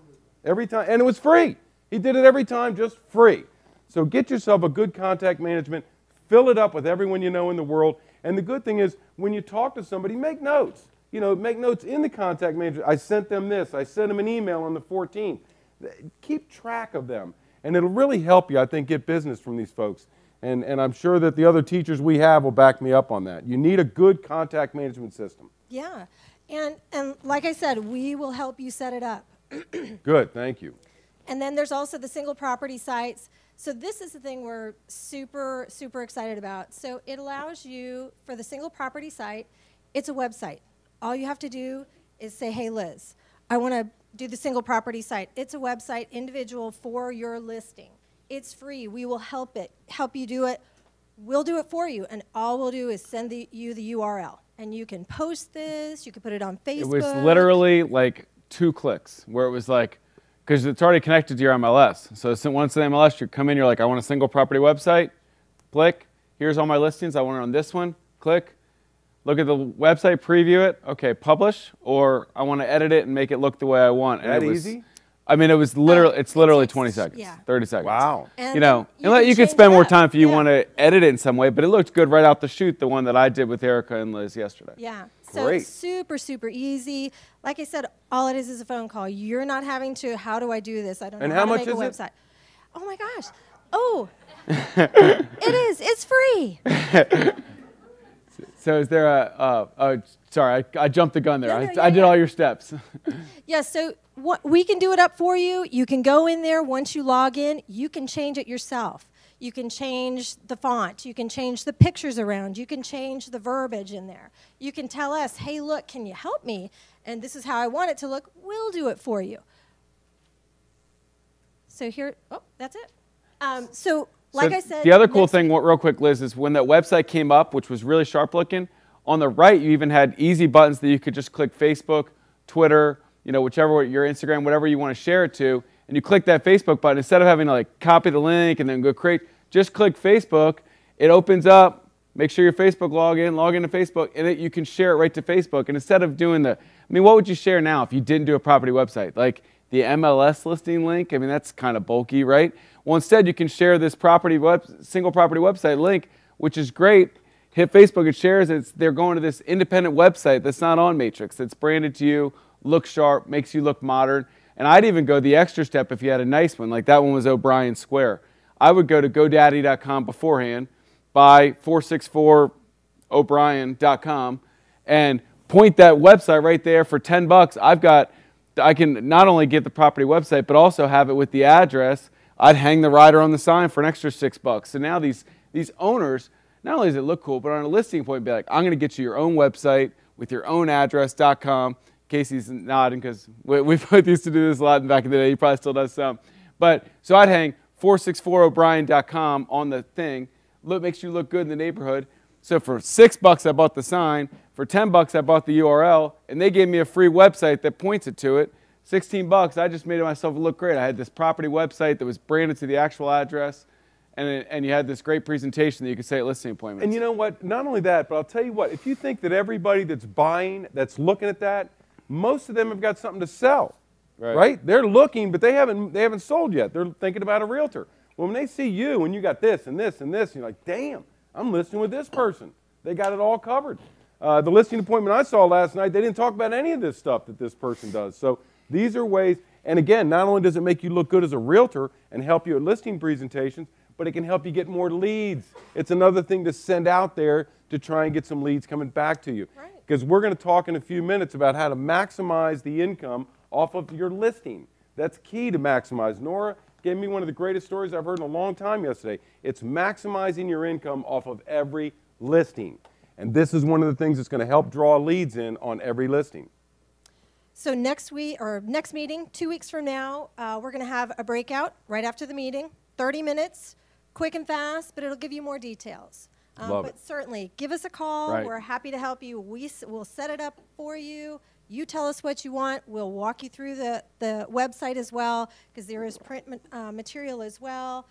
Every time. And it was free. He did it every time, just free. So get yourself a good contact management. Fill it up with everyone you know in the world. And the good thing is, when you talk to somebody, make notes. Make notes in the contact management. I sent them this. I sent them an email on the 14th. Keep track of them. And it'll really help you, I think, get business from these folks. And I'm sure that the other teachers we have will back me up on that. You need a good contact management system. Yeah. And like I said, we will help you set it up. Good, thank you. And then there's also the single property sites. So this is the thing we're super, super excited about. So it allows you, for the single property site, it's a website. All you have to do is say, hey, Liz, I want to do the single property site. It's a website individual for your listing. It's free. We will help you do it we'll do it for you. And all we'll do is send you the URL. And you can post this. You can put it on Facebook. It was literally like 2 clicks where it was like, because it's already connected to your MLS. So once the MLS, you come in, you're like, I want a single property website. Click. Here's all my listings. I want it on this one. Click. Look at the website, preview it. Okay, publish. Or I want to edit it and make it look the way I want. And That it was, easy? I mean, it was literally, it's literally 20 seconds, yeah. 30 seconds. Wow. And You know, you can you could change spend it more up. time if you Yeah. want to edit it in some way, but it looked good right out the chute, the one that I did with Erica and Liz yesterday. Yeah. So Great. super, super easy. Like I said, all it is a phone call. You're not having to, how do I do this? I don't And know how to much make a is it? website. Oh my gosh. Oh, it is. It's free. So is there sorry, I jumped the gun there. No, no, I did yeah. all your steps. Yeah, so we can do it up for you. You can go in there once you log in. You can change it yourself. You can change the font. You can change the pictures around. You can change the verbiage in there. You can tell us, hey, look, can you help me? And this is how I want it to look. We'll do it for you. So here, oh, that's it. So like I said, the other cool next thing, real quick, Liz, is when that website came up, which was really sharp looking, on the right you even had easy buttons that you could just click Facebook, Twitter, whichever, your Instagram, whatever you want to share it to, and you click that Facebook button. Instead of having to like copy the link and then go create, just click Facebook. It opens up. Make sure your Facebook log into Facebook, and you can share it right to Facebook. And instead of doing what would you share now if you didn't do a property website? Like the MLS listing link? I mean, that's kind of bulky, right? Well, instead you can share this single property website link, which is great. Hit Facebook, it shares. They're going to this independent website that's not on Matrix. That's branded to you, looks sharp, makes you look modern. And I'd even go the extra step if you had a nice one, like that one was O'Brien Square. I would go to GoDaddy.com beforehand, buy 464o'Brien.com, and point that website right there for $10. I can not only get the property website, but also have it with the address. I'd hang the rider on the sign for an extra $6. So now these owners, not only does it look cool, but on a listing point, be like, I'm going to get you your own website with your own address.com. Casey's nodding because we both used to do this a lot back in the day. He probably still does some. But so I'd hang 464o'Brien.com on the thing. Makes you look good in the neighborhood. So for $6 I bought the sign. For $10 I bought the URL, and they gave me a free website that points it to it. $16, I just made myself look great. I had this property website that was branded to the actual address, and you had this great presentation that you could say at listing appointments. And you know what? Not only that, but I'll tell you what. If you think that everybody that's buying, that's looking at that, most of them have got something to sell, right? They're looking, but they haven't sold yet. They're thinking about a realtor. Well, when they see you and you got this and this and this, you're like, damn, I'm listing with this person. They got it all covered. The listing appointment I saw last night, they didn't talk about any of this stuff that this person does. So these are ways, and again, not only does it make you look good as a realtor and help you at listing presentations, but it can help you get more leads. It's another thing to send out there to try and get some leads coming back to you. Because we're going to talk in a few minutes about how to maximize the income off of your listing. That's key to maximize. Nora gave me one of the greatest stories I've heard in a long time yesterday. It's maximizing your income off of every listing. And this is one of the things that's going to help draw leads in on every listing. So next meeting, 2 weeks from now, we're going to have a breakout right after the meeting, 30 minutes, quick and fast, but it'll give you more details. But certainly, give us a call. Right. We're happy to help you. We'll set it up for you. You tell us what you want. We'll walk you through the website as well, because there is print material as well.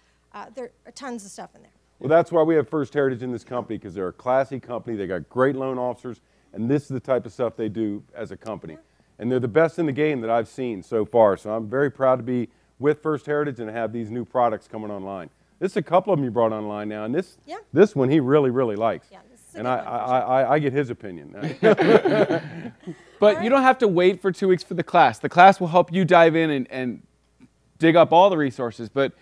There are tons of stuff in there. Well, that's why we have First Heritage in this company, because they're a classy company. They got great loan officers, and this is the type of stuff they do as a company. And they're the best in the game that I've seen so far. So I'm very proud to be with First Heritage and have these new products coming online. This is a couple of them you brought online now, and this one he really, really likes. Yeah, this is a And good one for sure. I get his opinion. But you don't have to wait for 2 weeks for the class. The class will help you dive in and dig up all the resources. But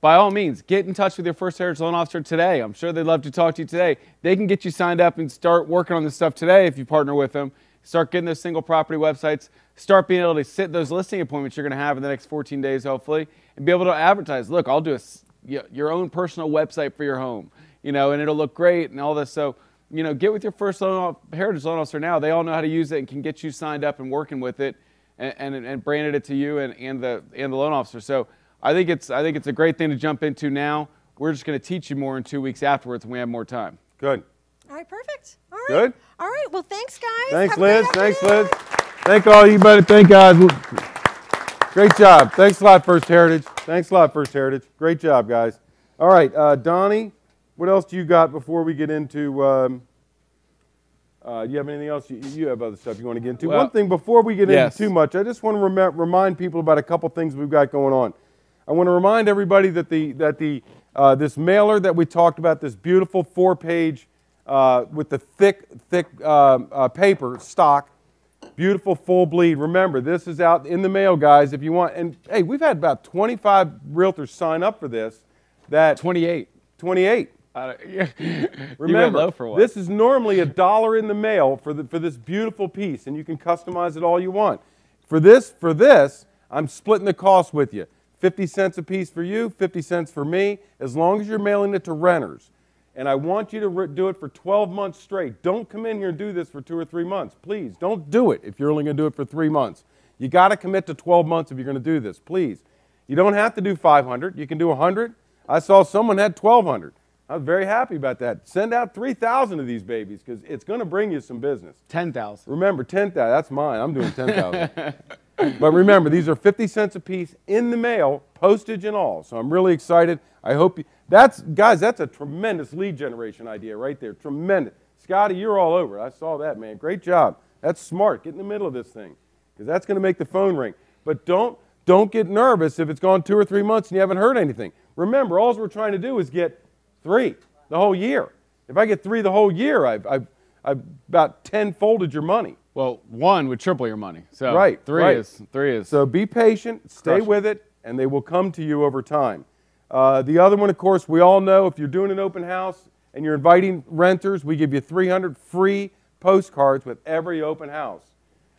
by all means, get in touch with your First Heritage loan officer today. I'm sure they'd love to talk to you today. They can get you signed up and start working on this stuff today if you partner with them. Start getting those single property websites. Start being able to sit those listing appointments you're going to have in the next 14 days, hopefully, and be able to advertise. Look, I'll do your own personal website for your home, and it'll look great and all this. So, get with your First Heritage loan officer now. They all know how to use it and can get you signed up and working with it, and branded it to you and the loan officer. So I think it's a great thing to jump into now. We're just going to teach you more in 2 weeks afterwards when we have more time. Good. All right, perfect. All right. Good? All right, well, thanks, guys. Thanks, Have a great Liz. Thanks, afternoon. Liz. Thank all you, buddy. Thank guys. Great job. Thanks a lot, First Heritage. Thanks a lot, First Heritage. Great job, guys. All right, Donnie, what else do you got before we get into? Do you have anything else? You have other stuff you want to get into. Well, one thing before we get yes. into too much, I just want to remind people about a couple things we've got going on. I want to remind everybody that this mailer that we talked about, this beautiful 4-page with the thick paper stock, beautiful full bleed. Remember, this is out in the mail, guys. If you want, and hey, we've had about 25 realtors sign up for this. 28. 28. Remember, low for what? this is normally $1 in the mail for this beautiful piece, and you can customize it all you want. For this, I'm splitting the cost with you. 50 cents a piece for you, 50 cents for me, as long as you're mailing it to renters. And I want you to do it for 12 months straight. Don't come in here and do this for 2 or 3 months. Please, don't do it if you're only going to do it for 3 months. You got to commit to 12 months if you're going to do this, please. You don't have to do 500. You can do 100. I saw someone had 1,200. I was very happy about that. Send out 3,000 of these babies because it's going to bring you some business. 10,000. Remember, 10,000. That's mine. I'm doing 10,000. But remember, these are 50 cents a piece in the mail, postage and all. So I'm really excited. I hope you. Guys, that's a tremendous lead generation idea right there. Tremendous. Scotty, you're all over it. I saw that, man. Great job. That's smart. Get in the middle of this thing because that's going to make the phone ring. But don't get nervous if it's gone 2 or 3 months and you haven't heard anything. Remember, all we're trying to do is get 3 the whole year. If I get 3 the whole year, I've about 10-folded your money. Well, 1 would triple your money. So Right, 3 right. is 3 is. So be patient, stay Crush it. with it, and they will come to you over time. The other one, of course, we all know if you're doing an open house and you're inviting renters, we give you 300 free postcards with every open house.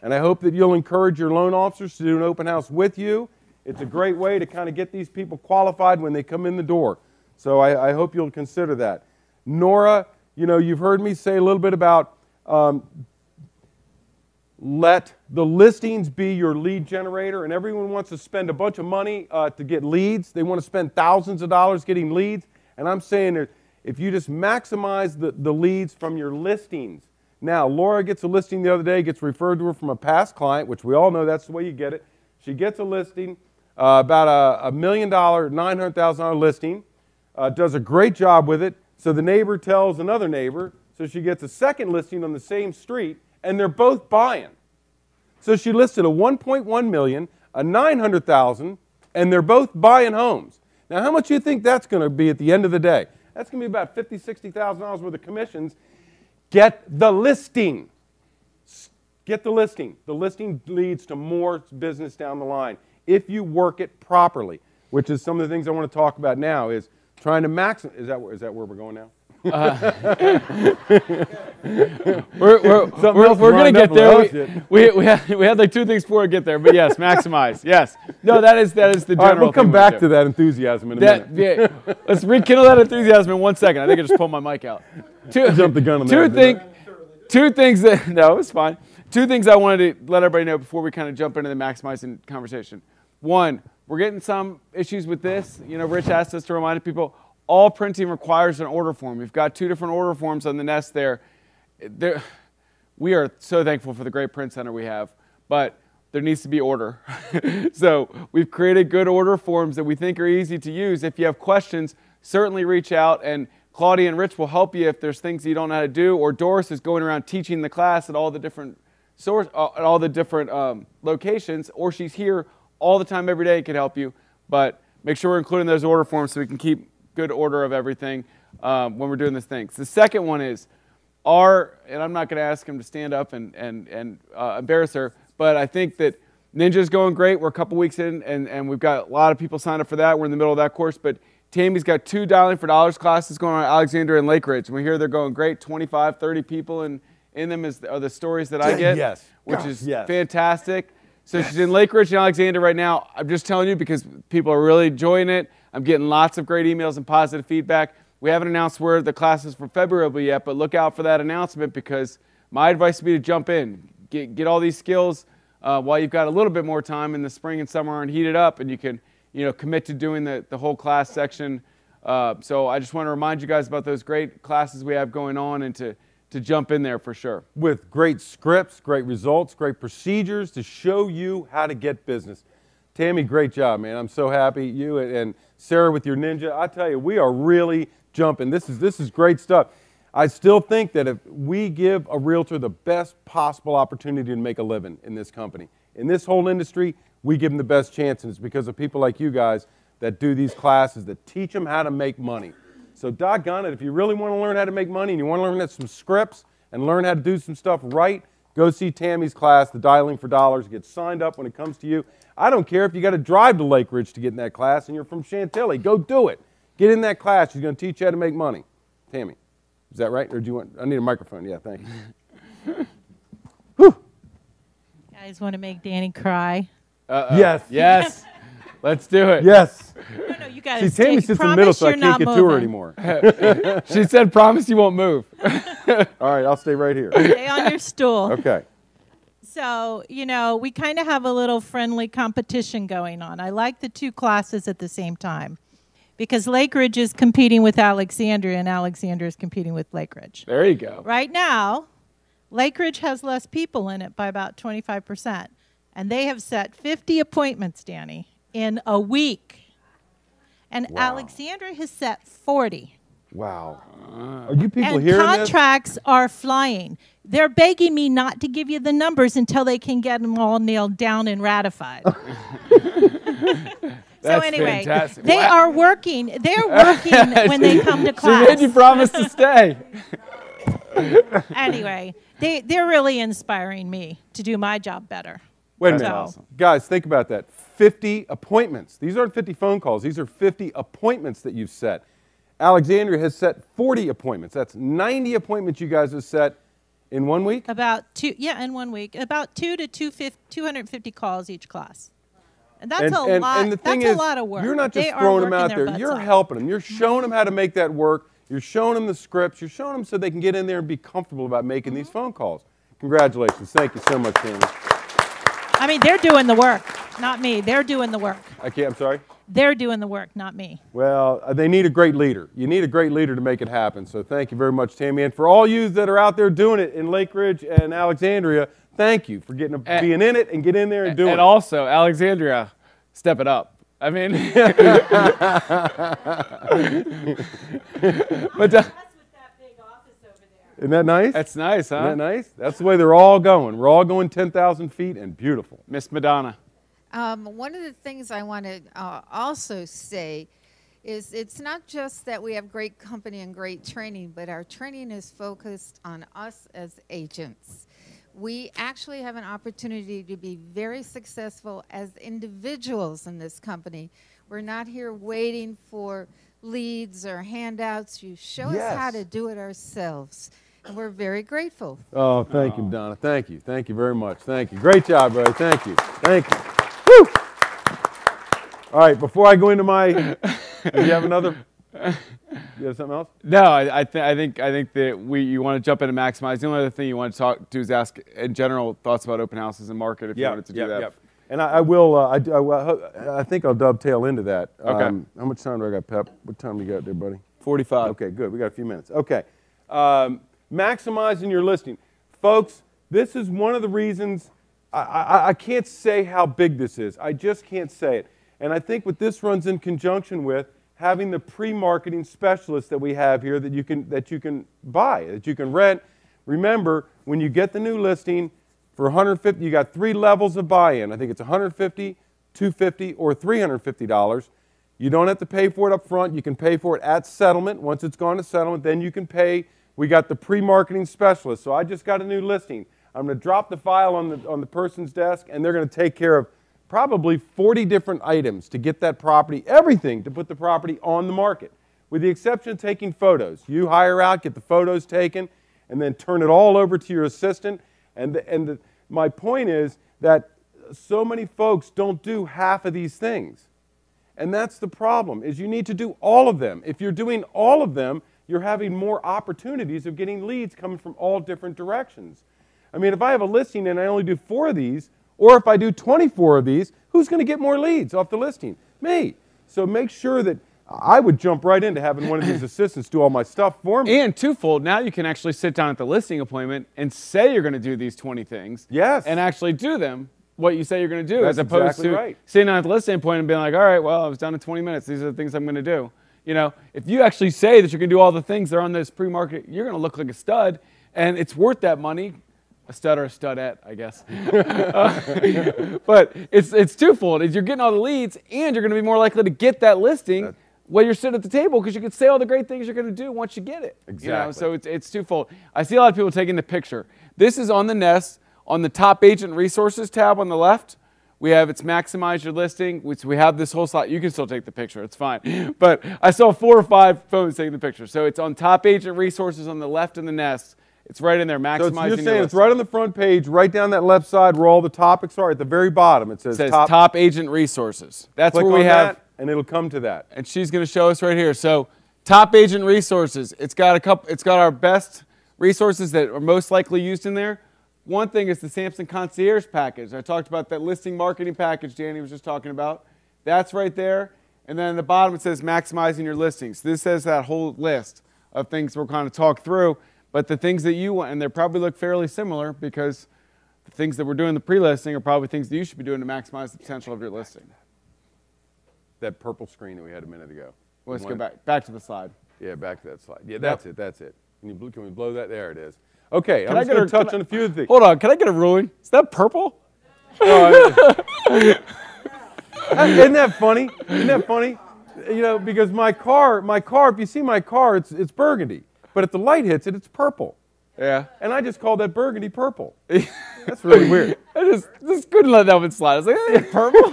And I hope that you'll encourage your loan officers to do an open house with you. It's a great way to kind of get these people qualified when they come in the door. So I hope you'll consider that. Nora, you've heard me say a little bit about let the listings be your lead generator, and everyone wants to spend a bunch of money to get leads. They want to spend thousands of dollars getting leads, and I'm saying that if you just maximize the leads from your listings. Now, Laura gets a listing the other day, gets referred to her from a past client, which we all know that's the way you get it. She gets a listing, about a $1 million, $900,000 listing, does a great job with it, so the neighbor tells another neighbor, so she gets a second listing on the same street, and they're both buying. So she listed a 1.1 million, a 900,000, and they're both buying homes. Now, how much do you think that's going to be at the end of the day? That's going to be about $50,000, $60,000 worth of commissions. Get the listing. Get the listing. The listing leads to more business down the line if you work it properly, which is some of the things I want to talk about now is trying to maximize. Is that where we're going now? We're going to get there. We had like 2 things before we get there, but yes, maximize. Yes. No, that is the general All right, we'll come thing back to that enthusiasm in a minute. Yeah, let's rekindle that enthusiasm in 1 second. I think I just pulled my mic out. Jump the gun on that. Two things that, no, it's fine. 2 things I wanted to let everybody know before we kind of jump into the maximizing conversation. 1, we're getting some issues with this. Rich asked us to remind people, all printing requires an order form. We've got 2 different order forms on the Nest there. We are so thankful for the great print center we have, but there needs to be order. So we've created good order forms that we think are easy to use. If you have questions, certainly reach out, and Claudia and Rich will help you if there's things you don't know how to do, or Doris is going around teaching the class at all the different locations, or she's here all the time every day and can help you. But make sure we're including those order forms so we can keep good order of everything when we're doing this thing. So the second one is and I'm not going to ask him to stand up and embarrass her, but I think that Ninja's going great. We're a couple weeks in, and we've got a lot of people signed up for that. We're in the middle of that course, but Tammy's got 2 Dialing for Dollars classes going on at Alexandria and Lake Ridge. And we hear they're going great, 25, 30 people in them are the stories that I get, Yes. which is fantastic. So she's in Lake Ridge and Alexandria right now. I'm just telling you because people are really enjoying it. I'm getting lots of great emails and positive feedback. We haven't announced where the classes for February will be yet, but look out for that announcement because my advice would be to jump in. Get all these skills while you've got a little bit more time in the spring and summer and heat it up, and you can commit to doing the whole class section So I just want to remind you guys about those great classes we have going on and to jump in there for sure. With great scripts, great results, great procedures to show you how to get business. Tammy, great job, man. I'm so happy. You and Sarah with your Ninja. I tell you, we are really jumping. This is great stuff. I still think that if we give a realtor the best possible opportunity to make a living in this company, in this whole industry, we give them the best chance, and it's because of people like you guys that do these classes that teach them how to make money. So doggone it, if you really want to learn how to make money and you want to learn some scripts and learn how to do some stuff right, go see Tammy's class, the Dialing for Dollars. Get signed up when it comes to you. I don't care if you got to drive to Lake Ridge to get in that class and you're from Chantilly. Go do it. Get in that class. She's going to teach you how to make money. Tammy, is that right? Or do you want? I need a microphone. Yeah, thank you. Whew. Guys want to make Danny cry? Yes. Yes. Let's do it. Yes. No, you got to See, Tammy sits in the middle, so I can't get to her anymore. She said, promise you won't move. All right, I'll stay right here. Stay on your stool. Okay. So, we kind of have a little friendly competition going on. I like the two classes at the same time because Lake Ridge is competing with Alexandria and Alexandria is competing with Lake Ridge. There you go. Right now, Lake Ridge has less people in it by about 25%. And they have set 50 appointments, Danny, in a week. And Wow. Alexandria has set 40. Wow. Are you people And hearing this? contracts are flying. They're begging me not to give you the numbers until they can get them all nailed down and ratified. So That's anyway, fantastic. they Wow. are working. They're working when they come to class. She made you promise to stay. Anyway, they're really inspiring me to do my job better. Wait a That's minute. awesome. Guys, think about that. 50 appointments. These aren't 50 phone calls. These are 50 appointments that you've set. Alexandria has set 40 appointments. That's 90 appointments you guys have set in 1 week? About in 1 week. About 250 calls each class. And that's a lot. And the thing that's is, a lot of work. you're not just They are throwing them working out their there. butts You're off. helping them. You're showing them how to make that work. You're showing them the scripts. You're showing them so they can get in there and be comfortable about making these phone calls. Congratulations. Thank you so much, Tammy. I mean, they're doing the work, not me. They're doing the work. I'm sorry? They're doing the work, not me. Well, they need a great leader. You need a great leader to make it happen. So thank you very much, Tammy. And for all you that are out there doing it in Lake Ridge and Alexandria, thank you for being in it and get in there and doing it. And also, Alexandria, step it up. I mean, but Isn't that nice? that's nice, huh? Isn't that nice? That's the way they're all going. We're all going 10,000 feet and beautiful. Miss Madonna. One of the things I want to also say is it's not just that we have great company and great training, but our training is focused on us as agents. We actually have an opportunity to be very successful as individuals in this company. We're not here waiting for leads or handouts. You show us how to do it ourselves. And we're very grateful. Oh, thank you, Donna. Thank you. Thank you very much. Thank you. Great job, brother. Thank you. Thank you. Woo! All right, before I go into my, do you have another? You have something else? No, I think that you want to jump in and maximize. The only other thing you want to do is ask in general thoughts about open houses and market if you wanted to do that. Yep. And I will. I think I'll dovetail into that. Okay. How much time do I got, Pep? What time do you got there, buddy? 45. Okay, good. We got a few minutes. Okay. Maximizing your listing. Folks, this is one of the reasons I can't say how big this is. I just can't say it. And I think what this runs in conjunction with having the pre-marketing specialists that we have here that you can buy, that you can rent. Remember, when you get the new listing for $150, you got 3 levels of buy-in. I think it's $150, $250, or $350. You don't have to pay for it up front. You can pay for it at settlement. Once it's gone to settlement, then you can pay. We got the pre-marketing specialist. So I just got a new listing. I'm going to drop the file on the person's desk, and they're going to take care of probably 40 different items to get that property, everything to put the property on the market, with the exception of taking photos. You hire out, get the photos taken, and then turn it all over to your assistant. My point is that so many folks don't do half of these things. And that's the problem, is you need to do all of them. If you're doing all of them, you're having more opportunities of getting leads coming from all different directions. I mean, if I have a listing and I only do 4 of these, or if I do 24 of these, who's going to get more leads off the listing? Me. So make sure that I would jump right into having one of these assistants do all my stuff for me. And twofold, now you can actually sit down at the listing appointment and say you're going to do these 20 things. Yes. And actually do them, what you say you're going to do, That's as opposed exactly to right. sitting down at the listing appointment and being like, all right, well, I was done in 20 minutes. These are the things I'm going to do. You know, if you actually say that you're going to do all the things that are on this pre-market, you're going to look like a stud, and it's worth that money. A stud or a studette, I guess. But it's twofold. You're getting all the leads, and you're going to be more likely to get that listing while you're sitting at the table, because you can say all the great things you're going to do once you get it. Exactly. You know? So it's twofold. I see a lot of people taking the picture. This is on the Nest, on the top agent resources tab on the left. We have it's maximize your listing, which we have this whole slide. You can still take the picture, it's fine. But I saw 4 or 5 phones taking the picture. So it's on top agent resources on the left in the Nest. It's right in there, maximizing So you're your saying listing. it's right on the front page, right down that left side where all the topics are. At the very bottom, it says, It says top agent resources. That's Click where we on have, that, and it'll come to that. and she's going to show us right here. So top agent resources. It's got our best resources that are most likely used in there. One thing is the Samson Concierge package. I talked about that listing marketing package Danny was just talking about. That's right there. And then at the bottom it says maximizing your listings. This says that whole list of things we're kind of talk through. But the things that you want, and they probably look fairly similar, because the things that we're doing in the pre-listing are probably things that you should be doing to maximize the potential of your listing. That purple screen that we had a minute ago. Well, let's go back to the slide. Yeah, back to that slide. Yeah, that's it. That's it. Can we blow that? There it is. Okay, I'm just going to touch on a few of the things. Hold on, can I get a ruling? Is that purple? Isn't that funny? Isn't that funny? You know, because my car, if you see my car, it's burgundy. But if the light hits it, it's purple. Yeah. And I just called that burgundy purple. That's really weird. I just couldn't let that one slide. I was like, hey, purple?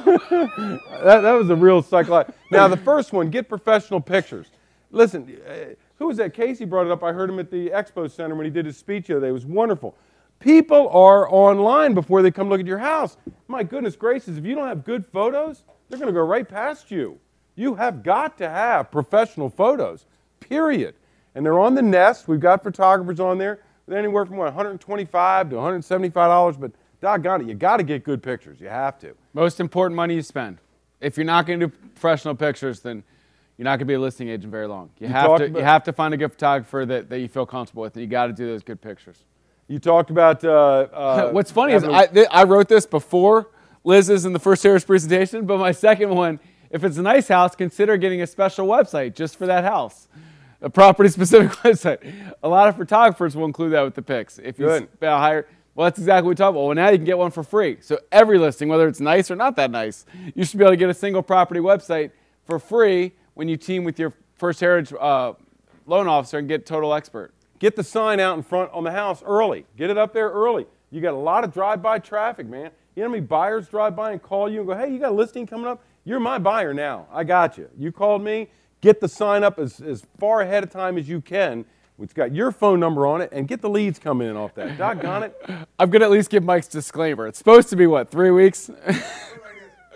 that was a real psychological. Now, the first one, get professional pictures. Listen, who was that? Casey brought it up. I heard him at the Expo Center when he did his speech the other day. It was wonderful. People are online before they come look at your house. My goodness gracious, if you don't have good photos, they're going to go right past you. You have got to have professional photos, period. And they're on the Nest. We've got photographers on there. They're anywhere from $125 to $175, but doggone it, you got to get good pictures. You have to. Most important money you spend. If you're not going to do professional pictures, then you're not going to be a listing agent very long. You have to find a good photographer that you feel comfortable with, and you got to do those good pictures. You talked about. What's funny is I wrote this before Liz's in the first Harris presentation, but my second one, if it's a nice house, consider getting a special website just for that house. A property-specific website. A lot of photographers will include that with the pics. If you hire, well, that's exactly what we talked about. Well, now you can get one for free. So every listing, whether it's nice or not that nice, you should be able to get a single property website for free when you team with your First Heritage loan officer and get Total Expert. Get the sign out in front on the house early. Get it up there early. You got a lot of drive-by traffic, man. You know how many buyers drive by and call you and go, hey, you got a listing coming up? You're my buyer now. I got you. You called me. Get the sign up as far ahead of time as you can. It's got your phone number on it, and get the leads coming in off that. Doggone it. I'm going to at least give Mike's disclaimer. It's supposed to be, what, 3 weeks?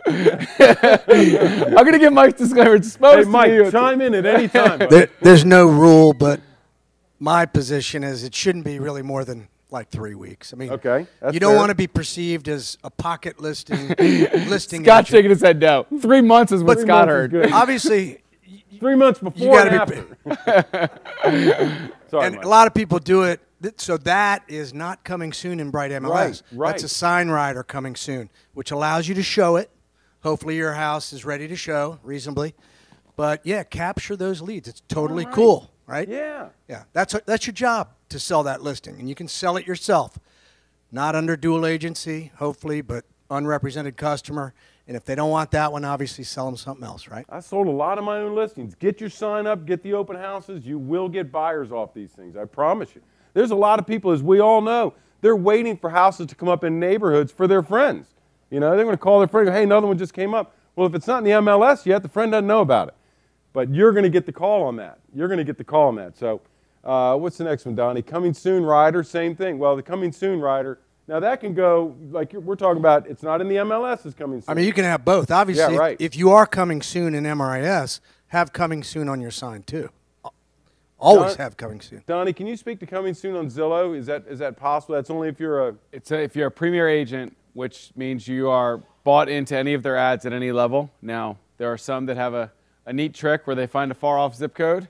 I'm going to give Mike's disclaimer. It's supposed hey, Mike, to be. chime in at any time. There's no rule, but my position is it shouldn't be really more than like 3 weeks. I mean, okay, you don't want to be perceived as a pocket listing. Scott's shaking his head no. 3 months is what Scott heard. Obviously, 3 months before and after. Sorry, and Mike. a lot of people do it. So that is not coming soon in Bright MLS. Right. That's a sign rider coming soon, which allows you to show it. Hopefully your house is ready to show reasonably. But, yeah, capture those leads. It's totally cool, right? Yeah. Yeah, that's your job, to sell that listing. And you can sell it yourself, not under dual agency, hopefully, but unrepresented customer. And if they don't want that one, obviously sell them something else, right? I sold a lot of my own listings. Get your sign up, get the open houses. You will get buyers off these things, I promise you. There's a lot of people, as we all know, they're waiting for houses to come up in neighborhoods for their friends. You know, they're going to call their friend and go, hey, another one just came up. Well, if it's not in the MLS yet, the friend doesn't know about it. But you're going to get the call on that. You're going to get the call on that. So what's the next one, Donnie? Coming soon rider, same thing. Well, the coming soon rider, now that can go, like we're talking about, it's not in the MLS, it's coming soon. I mean, you can have both. Obviously, yeah, right. if you are coming soon in MRIS, have coming soon on your sign too. Always have coming soon. Donnie, can you speak to coming soon on Zillow? Is that possible? That's only if you're a... if you're a premier agent, which means you are bought into any of their ads at any level. Now, there are some that have a a neat trick where they find a far off zip code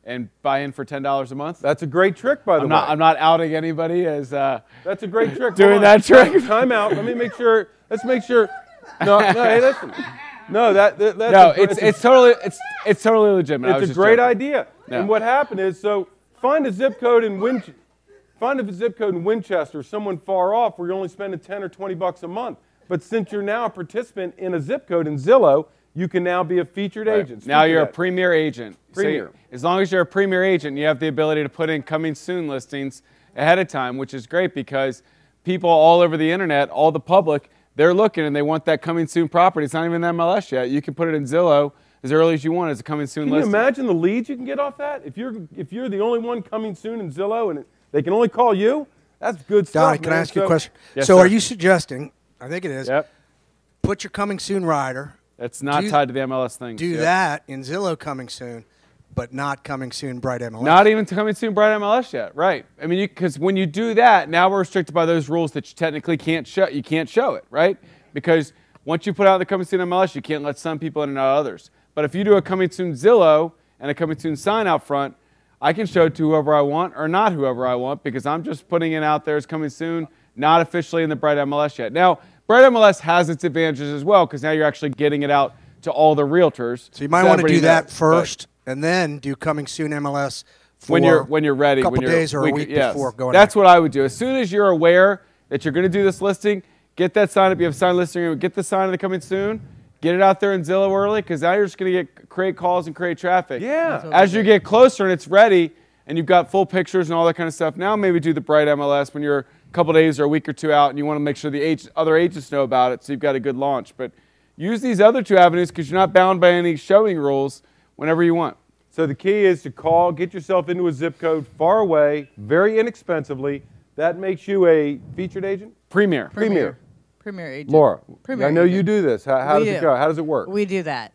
and buy in for $10 a month. That's a great trick, by the way. I'm not outing anybody as that's a great trick. doing that trick. Time out. Let me make sure. Let's make sure. No, hey, listen. No, that's no. It's totally legitimate. It's a great joking. idea. No. And what happened is, so find a zip code in Winchester, someone far off, where you're only spending $10 or $20 a month. But since you're now a participant in a zip code in Zillow, you can now be a featured agent. Now you're a premier agent. Premier. So as long as you're a premier agent, you have the ability to put in coming soon listings ahead of time, which is great because people all over the internet, all the public, they're looking and they want that coming soon property. It's not even MLS yet. You can put it in Zillow as early as you want as a coming soon listing. Can you imagine the leads you can get off that? If you're the only one coming soon in Zillow and they can only call you, that's good stuff. Donnie, can I ask you a question? Yes, so sir. are you suggesting, I think it is, Yep. put your coming soon rider, It's not tied to the MLS thing. do that in Zillow coming soon, but not coming soon Bright MLS? Not even to coming soon Bright MLS yet, right? I mean, because when you do that, now we're restricted by those rules that you technically can't show. You can't show it, right? Because once you put out the coming soon MLS, you can't let some people in and not others. But if you do a coming soon Zillow and a coming soon sign out front, I can show it to whoever I want or not whoever I want because I'm just putting it out there as coming soon, not officially in the Bright MLS yet. Now, Bright MLS has its advantages as well because now you're actually getting it out to all the realtors. So you might want to do that knows. first and then do coming soon MLS for when you're ready, a couple when you're days or a week yes. before going That's out. what I would do. As soon as you're aware that you're going to do this listing, get that sign up. You have a signed listing, get the sign of the coming soon. Get it out there in Zillow early because now you're just going to create calls and create traffic. Yeah. As you get closer and it's ready and you've got full pictures and all that kind of stuff, now maybe do the Bright MLS when you're a couple days or a week or two out and you want to make sure the other agents know about it so you've got a good launch. But use these other two avenues because you're not bound by any showing rules whenever you want. So the key is to call, get yourself into a zip code far away, very inexpensively. That makes you a featured agent? Premier. Premier. Premier agent. Laura, Premier I know agent. you do this. How does We it do. go? How does it work? We do that.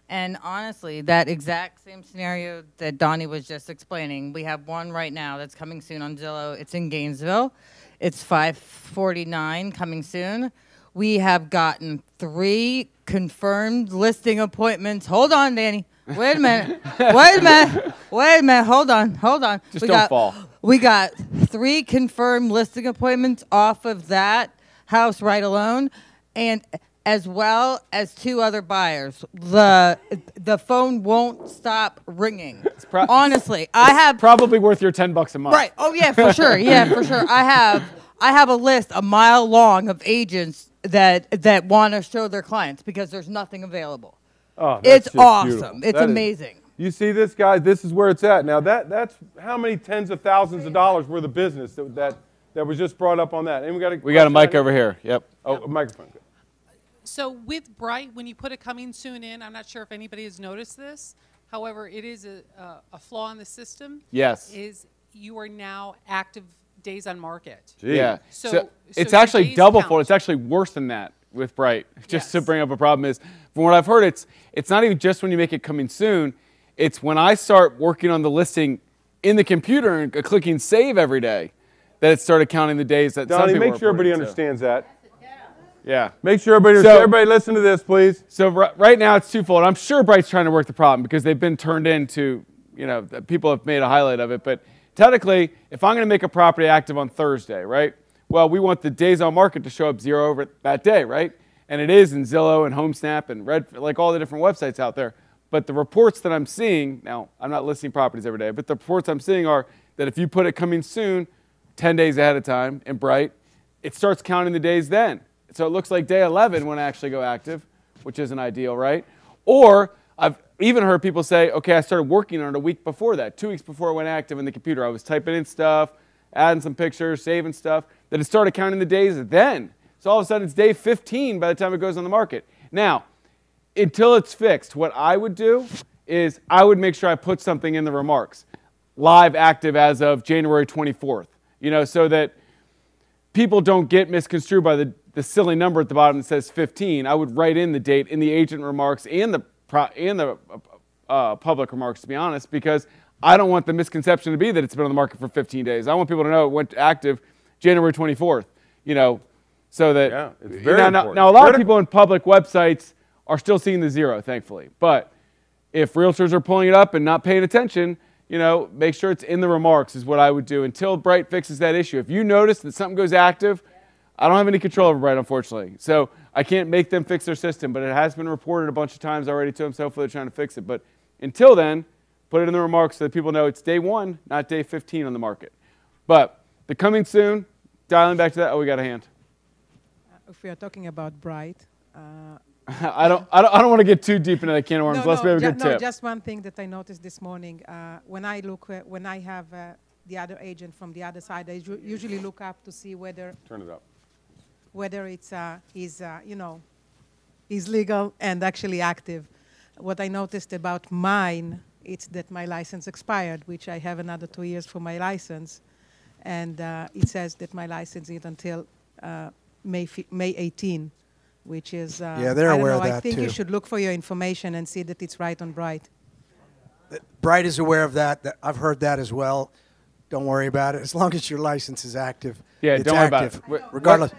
And honestly, that exact same scenario that Donnie was just explaining, we have one right now that's coming soon on Zillow. It's in Gainesville. It's 549 coming soon. We have gotten 3 confirmed listing appointments. Hold on, Danny. Wait a minute. Wait a minute. Wait a minute. Hold on. Hold on. Just don't fall. We got 3 confirmed listing appointments off of that house right alone, and as well as 2 other buyers. The phone won't stop ringing. Honestly, I have Probably worth your $10 a month. right. Oh yeah, for sure. Yeah, for sure. I have a list a mile long of agents that want to show their clients because there's nothing available. Oh, that's It's just awesome. beautiful. It's That is- amazing. You see this, guys? This is where it's at. Now, that's how many tens of thousands of dollars worth of business that was just brought up on that. And we got a mic question? over here. Yep. Oh, a microphone. So with Bright, when you put a coming soon in, I'm not sure if anybody has noticed this. However, it is a flaw in the system. Yes. Is you are now active days on market. Yeah. So it's your actually days double count. fold. It's actually worse than that with Bright. Just to Yes. bring up a problem is, from what I've heard, it's not even just when you make it coming soon. It's when I start working on the listing in the computer and clicking save every day that it started counting the days that some Donnie, people make sure everybody reported, so. understands that. Yeah. Make sure everybody listen to this, please. So right now it's twofold. I'm sure Bright's trying to work the problem because they've been turned into, people have made a highlight of it. But technically, if I'm going to make a property active on Thursday, right? Well, we want the days on market to show up 0 over that day, right? And it is in Zillow and HomeSnap and Redfin, like all the different websites out there. But the reports that I'm seeing, now I'm not listing properties every day, but the reports I'm seeing are that if you put it coming soon, 10 days ahead of time in Bright, it starts counting the days then. So it looks like day 11 when I actually go active, which isn't ideal, right? Or I've even heard people say, okay, I started working on it a week before that, 2 weeks before I went active in the computer. I was typing in stuff, adding some pictures, saving stuff, that it started counting the days then. So all of a sudden it's day 15 by the time it goes on the market. Now, until it's fixed, what I would do is I would make sure I put something in the remarks, live active as of January 24th, so that people don't get misconstrued by the silly number at the bottom that says 15. I would write in the date in the agent remarks and the public remarks, to be honest, because I don't want the misconception to be that it's been on the market for 15 days. I want people to know it went active January 24th, so that Yeah, it's very important. now a lot of people in public websites are still seeing the 0, thankfully. But if realtors are pulling it up and not paying attention, you know, make sure it's in the remarks is what I would do until Bright fixes that issue. If you notice that something goes active, I don't have any control over Bright, unfortunately. So I can't make them fix their system, but it has been reported a bunch of times already to them, so hopefully they're trying to fix it. But until then, put it in the remarks so that people know it's day 1, not day 15 on the market. But the coming soon, dialing back to that, oh, we got a hand. If we are talking about Bright, I don't want to get too deep into that can of worms. Let's have a good tip. No, just one thing that I noticed this morning. When I have the other agent from the other side, I usually look up to see whether Turn it up. Whether it's is legal and actually active. What I noticed about mine, it's that my license expired, which I have another 2 years for my license, and it says that my license is until May 18. Which is, yeah, they're aware of that I think too. you should look for your information and see that it's right on Bright. Bright is aware of that. I've heard that as well. Don't worry about it. As long as your license is active, yeah, it's don't active, worry about it. Regardless.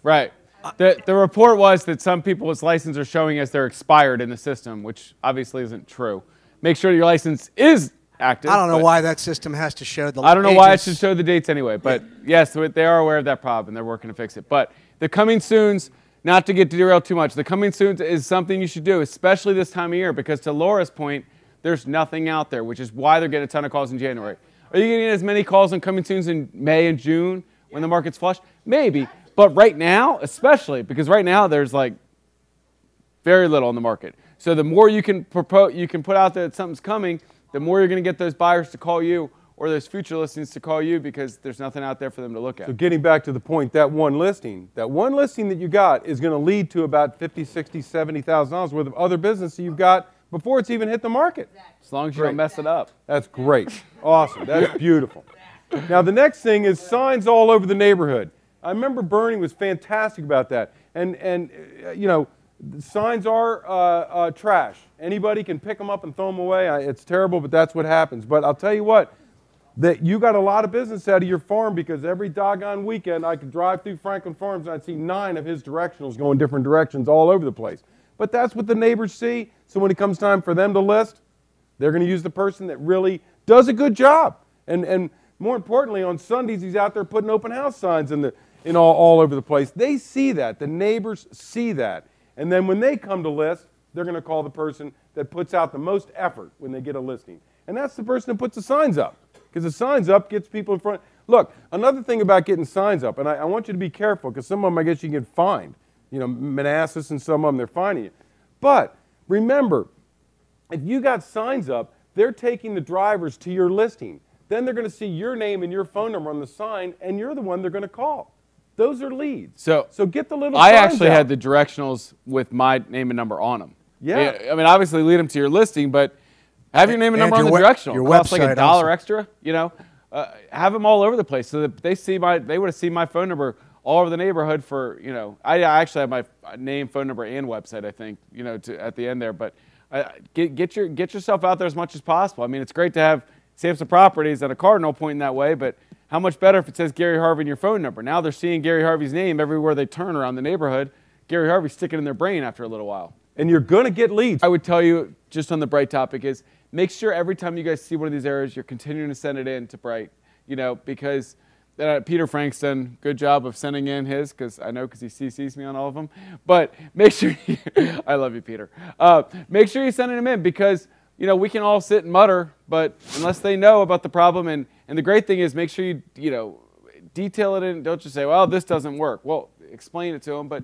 Right. The report was that some people's licenses are showing as they're expired in the system, which obviously isn't true. Make sure your license is active. I don't know why that system has to show the I don't know why it should show the dates anyway, but yes, they are aware of that problem and they're working to fix it. But the coming soons, not to get derailed too much, the coming soon is something you should do, especially this time of year, because to Laura's point, there's nothing out there, which is why they're getting a ton of calls in January. Are you getting as many calls on coming soons in May and June when the market's flush? Maybe, but right now, especially, because right now there's like very little on the market. So the more you can put out there that something's coming, the more you're going to get those buyers to call you or those future listings to call you because there's nothing out there for them to look at. So getting back to the point, that one listing that you got is going to lead to about $50,000, $60,000, $70,000 worth of other business that you've got before it's even hit the market. As long as you don't mess it up. That's great. Awesome. That's beautiful. Now the next thing is signs all over the neighborhood. I remember Bernie was fantastic about that. And you know, signs are trash. Anybody can pick them up and throw them away. It's terrible, but that's what happens. But I'll tell you what, that you got a lot of business out of your farm because every doggone weekend I could drive through Franklin Farms and I'd see 9 of his directionals going different directions all over the place. But that's what the neighbors see. So when it comes time for them to list, they're going to use the person that really does a good job. And more importantly, on Sundays he's out there putting open house signs all over the place. They see that. The neighbors see that. And then when they come to list, they're going to call the person that puts out the most effort when they get a listing. And that's the person that puts the signs up. Because the signs up gets people in front. Look, another thing about getting signs up, and I want you to be careful, because some of them I guess you can get fined. You know, Manassas and some of them, they're fining you. But remember, if you got signs up, they're taking the drivers to your listing. Then they're going to see your name and your phone number on the sign, and you're the one they're going to call. Those are leads. So get the little signs I actually out. had the directionals with my name and number on them. Yeah. I mean, obviously lead them to your listing, but have your name and number on the directional. Your It costs like website $1 also. extra, you know. Have them all over the place so that they would have seen my phone number all over the neighborhood for, you know. I actually have my name, phone number, and website, I think, you know, at the end there. But get yourself out there as much as possible. I mean, it's great to have Sampson Properties and a Cardinal pointing that way, but how much better if it says Gary Harvey in your phone number? Now they're seeing Gary Harvey's name everywhere they turn around the neighborhood. Gary Harvey's sticking in their brain after a little while. And you're going to get leads. I would tell you, just on the Bright topic, is make sure every time you guys see one of these errors, you're continuing to send it in to Bright, you know, because Peter Frank's done a good job of sending in his, because I know because he CCs me on all of them. But make sure, I love you, Peter. Make sure you're sending them in because, you know, we can all sit and mutter, but unless they know about the problem, and the great thing is make sure you know, detail it in. Don't just say, well, this doesn't work. Well, explain it to them, but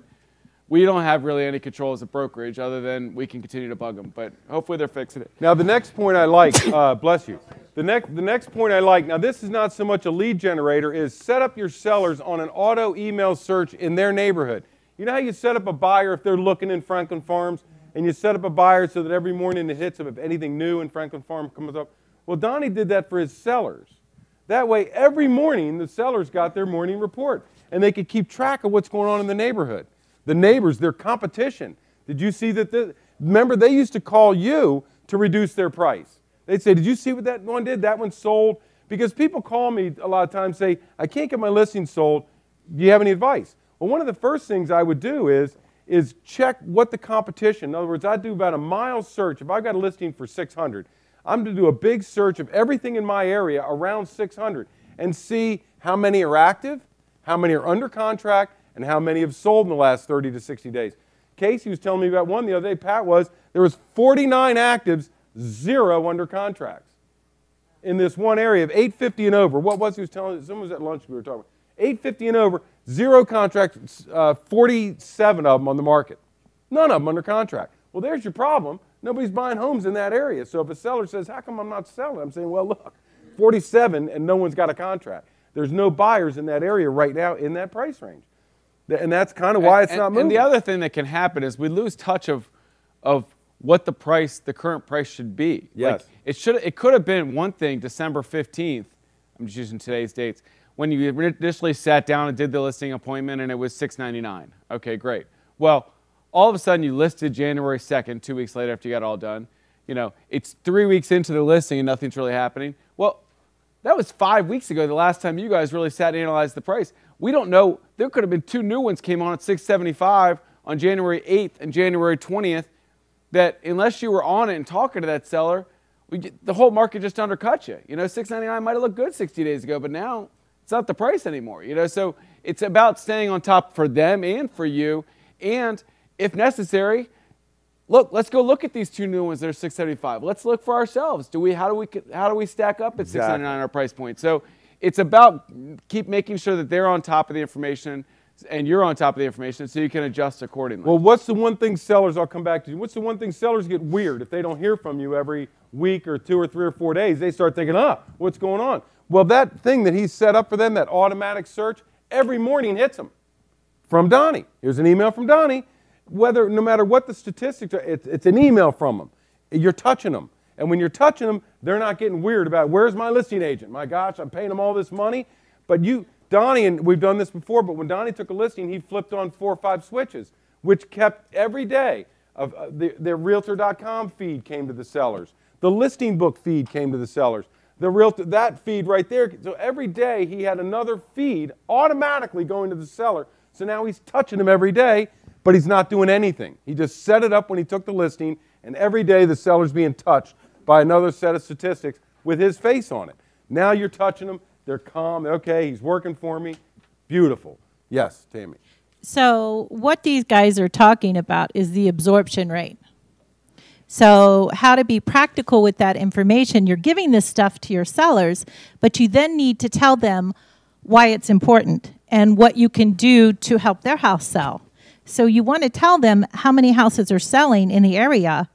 we don't have really any control as a brokerage other than we can continue to bug them. But hopefully they're fixing it. Now the next point I like, bless you. The next point I like, now this is not so much a lead generator, is set up your sellers on an auto email search in their neighborhood. You know how you set up a buyer if they're looking in Franklin Farms, and you set up a buyer so that every morning it hits them if anything new in Franklin Farm comes up? Well, Donnie did that for his sellers. That way every morning the sellers got their morning report, and they could keep track of what's going on in the neighborhood. The neighbors, their competition. Did you see that? Remember, they used to call you to reduce their price. They'd say, did you see what that one did? That one sold? Because people call me a lot of times, say, I can't get my listing sold. Do you have any advice? Well, one of the first things I would do is is check what the competition. In other words, I do about a mile search. If I've got a listing for 600, I'm going to do a big search of everything in my area around 600 and see how many are active, how many are under contract, and how many have sold in the last 30 to 60 days. Casey was telling me about one the other day, Pat there was 49 actives, 0 under contracts in this one area of 850 and over. What was he was telling? Someone was at lunch we were talking about. 850 and over, 0 contracts, 47 of them on the market. None of them under contract. Well, there's your problem. Nobody's buying homes in that area. So if a seller says, how come I'm not selling? I'm saying, well, look, 47 and no one's got a contract. There's no buyers in that area right now in that price range. And that's kind of why it's not moving. And the other thing that can happen is we lose touch of what the current price should be. Yes. Like it could have been one thing December 15th, I'm just using today's dates, when you initially sat down and did the listing appointment and it was $699. Okay, great. Well, all of a sudden you listed January 2nd, 2 weeks later after you got it all done. You know, it's 3 weeks into the listing and nothing's really happening. Well, that was 5 weeks ago, the last time you guys really sat and analyzed the price. We don't know. There could have been 2 new ones came on at $675 on January 8th and January 20th that unless you were on it and talking to that seller, the whole market just undercut you. You know, $699 might have looked good 60 days ago, but now it's not the price anymore. You know, so it's about staying on top for them and for you. And if necessary, look, let's go look at these 2 new ones that are $675. Let's look for ourselves. How do we stack up at $699 our price point? So it's about keep making sure that they're on top of the information and you're on top of the information so you can adjust accordingly. Well, what's the one thing sellers, I'll come back to you, what's the one thing sellers get weird if they don't hear from you every week or 2 or 3 or 4 days? They start thinking, what's going on? Well, that thing that he's set up for them, that automatic search, every morning hits them from Donnie. Here's an email from Donnie. No matter what the statistics are, it's an email from them. You're touching them. And when you're touching them, they're not getting weird about, where's my listing agent? My gosh, I'm paying them all this money. But Donnie, and we've done this before, but when Donnie took a listing, he flipped on 4 or 5 switches, which kept every day of the Realtor.com feed came to the sellers. The listing book feed came to the sellers. That feed right there. So every day he had another feed automatically going to the seller. So now he's touching them every day, but he's not doing anything. He just set it up when he took the listing, and every day the seller's being touched by another set of statistics with his face on it. Now you're touching them. They're calm. Okay, he's working for me. Beautiful. Yes, Tammy. So what these guys are talking about is the absorption rate. So how to be practical with that information. You're giving this stuff to your sellers, but you then need to tell them why it's important and what you can do to help their house sell. So you want to tell them how many houses are selling in the area.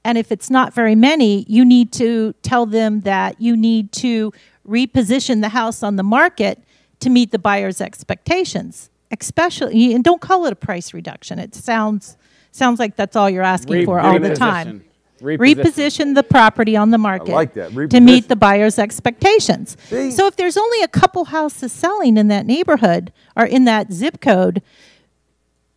And if it's not very many, you need to tell them that you need to reposition the house on the market to meet the buyer's expectations. Especially, and don't call it a price reduction. It sounds like that's all you're asking for all the time. Reposition the property on the market I like that. to meet the buyer's expectations. See? So if there's only a couple houses selling in that neighborhood or in that zip code,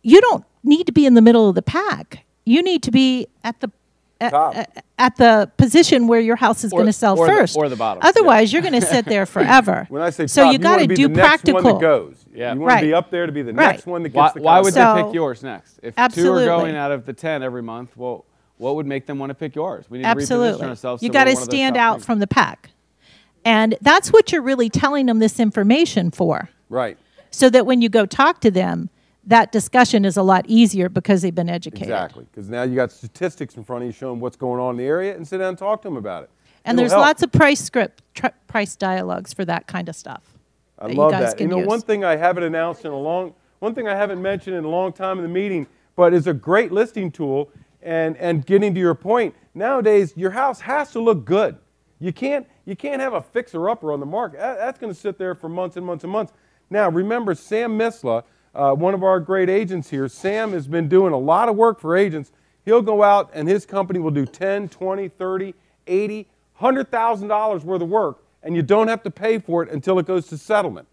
you don't need to be in the middle of the pack. You need to be at the position where your house is going to sell first. Or the bottom. Otherwise, you're going to sit there forever. When I say so top, you got to do the next practical. one that goes. Yeah. You want to be up there to be the next one that gets the Why would contract. they pick yours next? If Absolutely. 2 are going out of the 10 every month, well, what would make them want to pick yours? We need to reposition Absolutely. ourselves. You so got to we're one of those stand top out teams. from the pack. And that's what you're really telling them this information for. Right. So that when you go talk to them, that discussion is a lot easier because they've been educated. Exactly. Because now you got statistics in front of you showing what's going on in the area, and sit down and talk to them about it. And It'll there's help. lots of price dialogues for that kind of stuff. I that love you guys that. can You know, use. one thing I haven't announced one thing I haven't mentioned in a long time in the meeting, but is a great listing tool. And getting to your point, nowadays your house has to look good. You can't have a fixer-upper on the market. That's going to sit there for months and months and months. Now remember, Sam Misla, one of our great agents here, Sam has been doing a lot of work for agents. He'll go out and his company will do $10, $20, $30, $80, $100,000 worth of work, and you don't have to pay for it until it goes to settlement.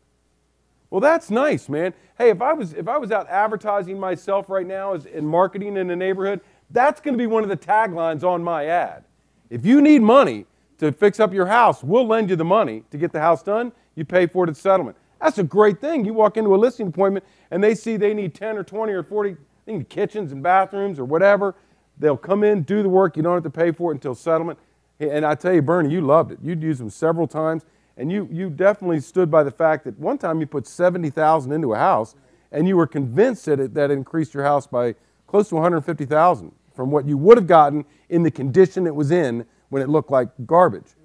Well, that's nice, man. Hey, if I was out advertising myself right now in marketing in the neighborhood, that's going to be one of the taglines on my ad. If you need money to fix up your house, we'll lend you the money to get the house done. You pay for it at settlement. That's a great thing. You walk into a listing appointment and they see they need 10 or 20 or 40, they need kitchens and bathrooms or whatever. They'll come in, do the work. You don't have to pay for it until settlement. And I tell you, Bernie, you loved it. You'd used them several times. And you definitely stood by the fact that one time you put $70,000 into a house, and you were convinced that it increased your house by close to $150,000 from what you would have gotten in the condition it was in when it looked like garbage.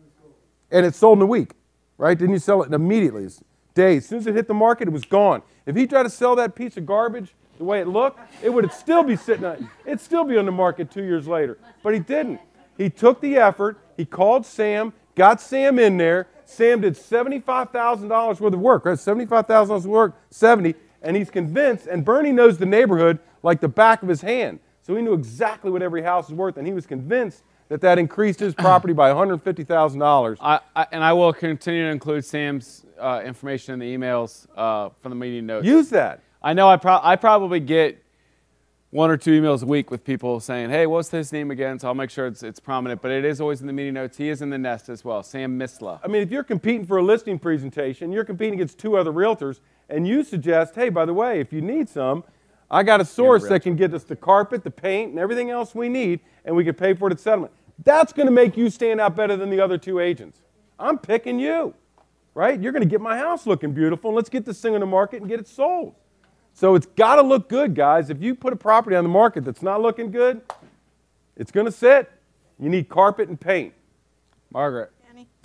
And it sold in a week, right? Didn't you sell it immediately? Days. As soon as it hit the market, it was gone. If he tried to sell that piece of garbage the way it looked, it would still be sitting on, it'd still be on the market 2 years later. But he didn't. He took the effort. He called Sam, got Sam in there. Sam did $75,000 worth of work, right? $75,000 worth of work, 70, and he's convinced, and Bernie knows the neighborhood like the back of his hand. So he knew exactly what every house is worth, and he was convinced that increased his property by $150,000. And I will continue to include Sam's information in the emails from the meeting notes. Use that. I know I probably get 1 or 2 emails a week with people saying, hey, what's his name again? So I'll make sure it's prominent. But it is always in the meeting notes. He is in the nest as well, Sam Misla. I mean, if you're competing for a listing presentation, you're competing against 2 other realtors, and you suggest, hey, by the way, if you need some, I got a source that can get us the carpet, the paint, and everything else we need, and we can pay for it at settlement. That's going to make you stand out better than the other 2 agents. I'm picking you, right? You're going to get my house looking beautiful, and let's get this thing on the market and get it sold. So it's got to look good, guys. If you put a property on the market that's not looking good, it's going to sit. You need carpet and paint. Margaret.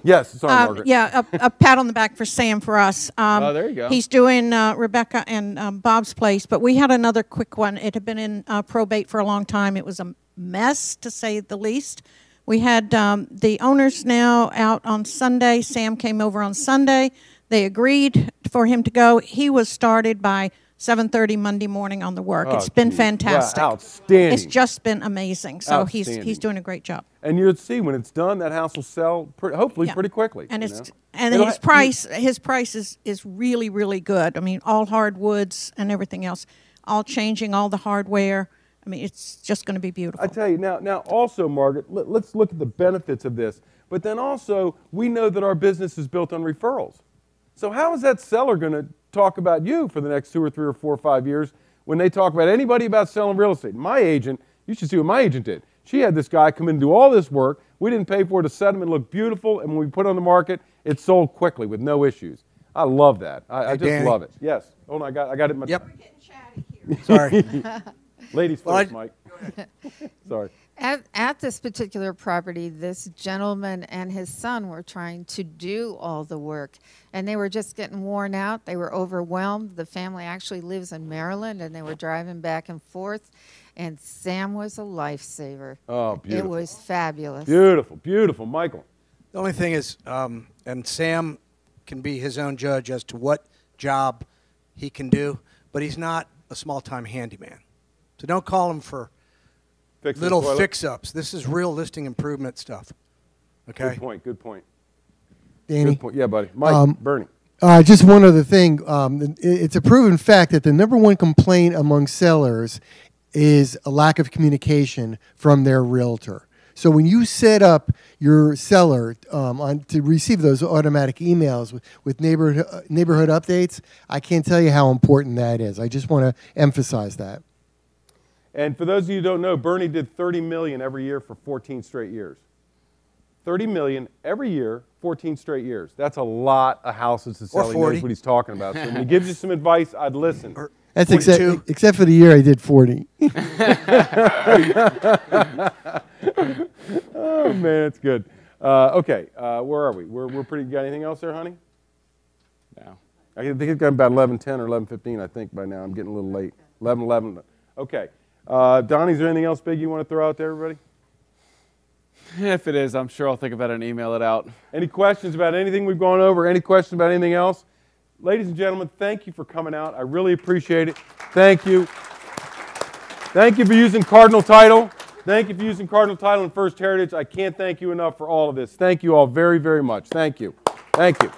Yes, sorry, Margaret. Yeah, a pat on the back for Sam for us. Oh, there you go. He's doing Rebecca and Bob's place, but we had another quick one. It had been in probate for a long time. It was a mess, to say the least. We had the owners now out on Sunday. Sam came over on Sunday. They agreed for him to go. He was started by 7:30 Monday morning on the work. Oh, It's been geez. fantastic. Wow, outstanding. It's just been amazing. So he's Outstanding. doing a great job. And you'll see when it's done, that house will sell hopefully pretty quickly. And you it's know? and It'll his price is really, really good. I mean, all hardwoods and everything else, all changing, all the hardware. I mean, it's just going to be beautiful. I tell you, now also, Margaret, let's look at the benefits of this. But then also, we know that our business is built on referrals. So how is that seller going to talk about you for the next 2 or 3 or 4 or 5 years when they talk about anybody about selling real estate? My agent, you should see what my agent did. She had this guy come in and do all this work. We didn't pay for it. The settlement looked beautiful, and when we put it on the market, it sold quickly with no issues. I love that. I just Danny. love it. Yes. Hold on, I got it in my... Yep. Sorry. Ladies Well, first, Mike. Sorry. At this particular property, this gentleman and his son were trying to do all the work, and they were just getting worn out. They were overwhelmed. The family actually lives in Maryland, and they were driving back and forth, and Sam was a lifesaver. Oh, beautiful. It was fabulous. Beautiful, beautiful. Michael. The only thing is, and Sam can be his own judge as to what job he can do, but he's not a small-time handyman. So don't call him for Fixing little the toilet. fix-ups. This is real listing improvement stuff. Okay? Good point, good point. Danny? Good point. Yeah, buddy. Mike, Bernie. Just one other thing. It's a proven fact that the #1 complaint among sellers is a lack of communication from their realtor. So when you set up your seller to receive those automatic emails with neighborhood updates, I can't tell you how important that is. I just want to emphasize that. And for those of you who don't know, Bernie did $30 million every year for 14 straight years. $30 million every year, 14 straight years. That's a lot of houses to sell. Or He 40. knows what he's talking about. So when he gives you some advice, I'd listen. That's except for the year I did 40. Oh, man, it's good. Okay, where are we? We're pretty, got anything else there, honey? No. I think it's got about 11:10 or 11:15, I think, by now. I'm getting a little late. 11:11. Okay. Donnie, is there anything else big you want to throw out there, everybody? If it is, I'm sure I'll think about it and email it out. Any questions about anything we've gone over? Any questions about anything else? Ladies and gentlemen, thank you for coming out. I really appreciate it. Thank you. Thank you for using Cardinal Title. Thank you for using Cardinal Title and First Heritage. I can't thank you enough for all of this. Thank you all very, very much. Thank you. Thank you.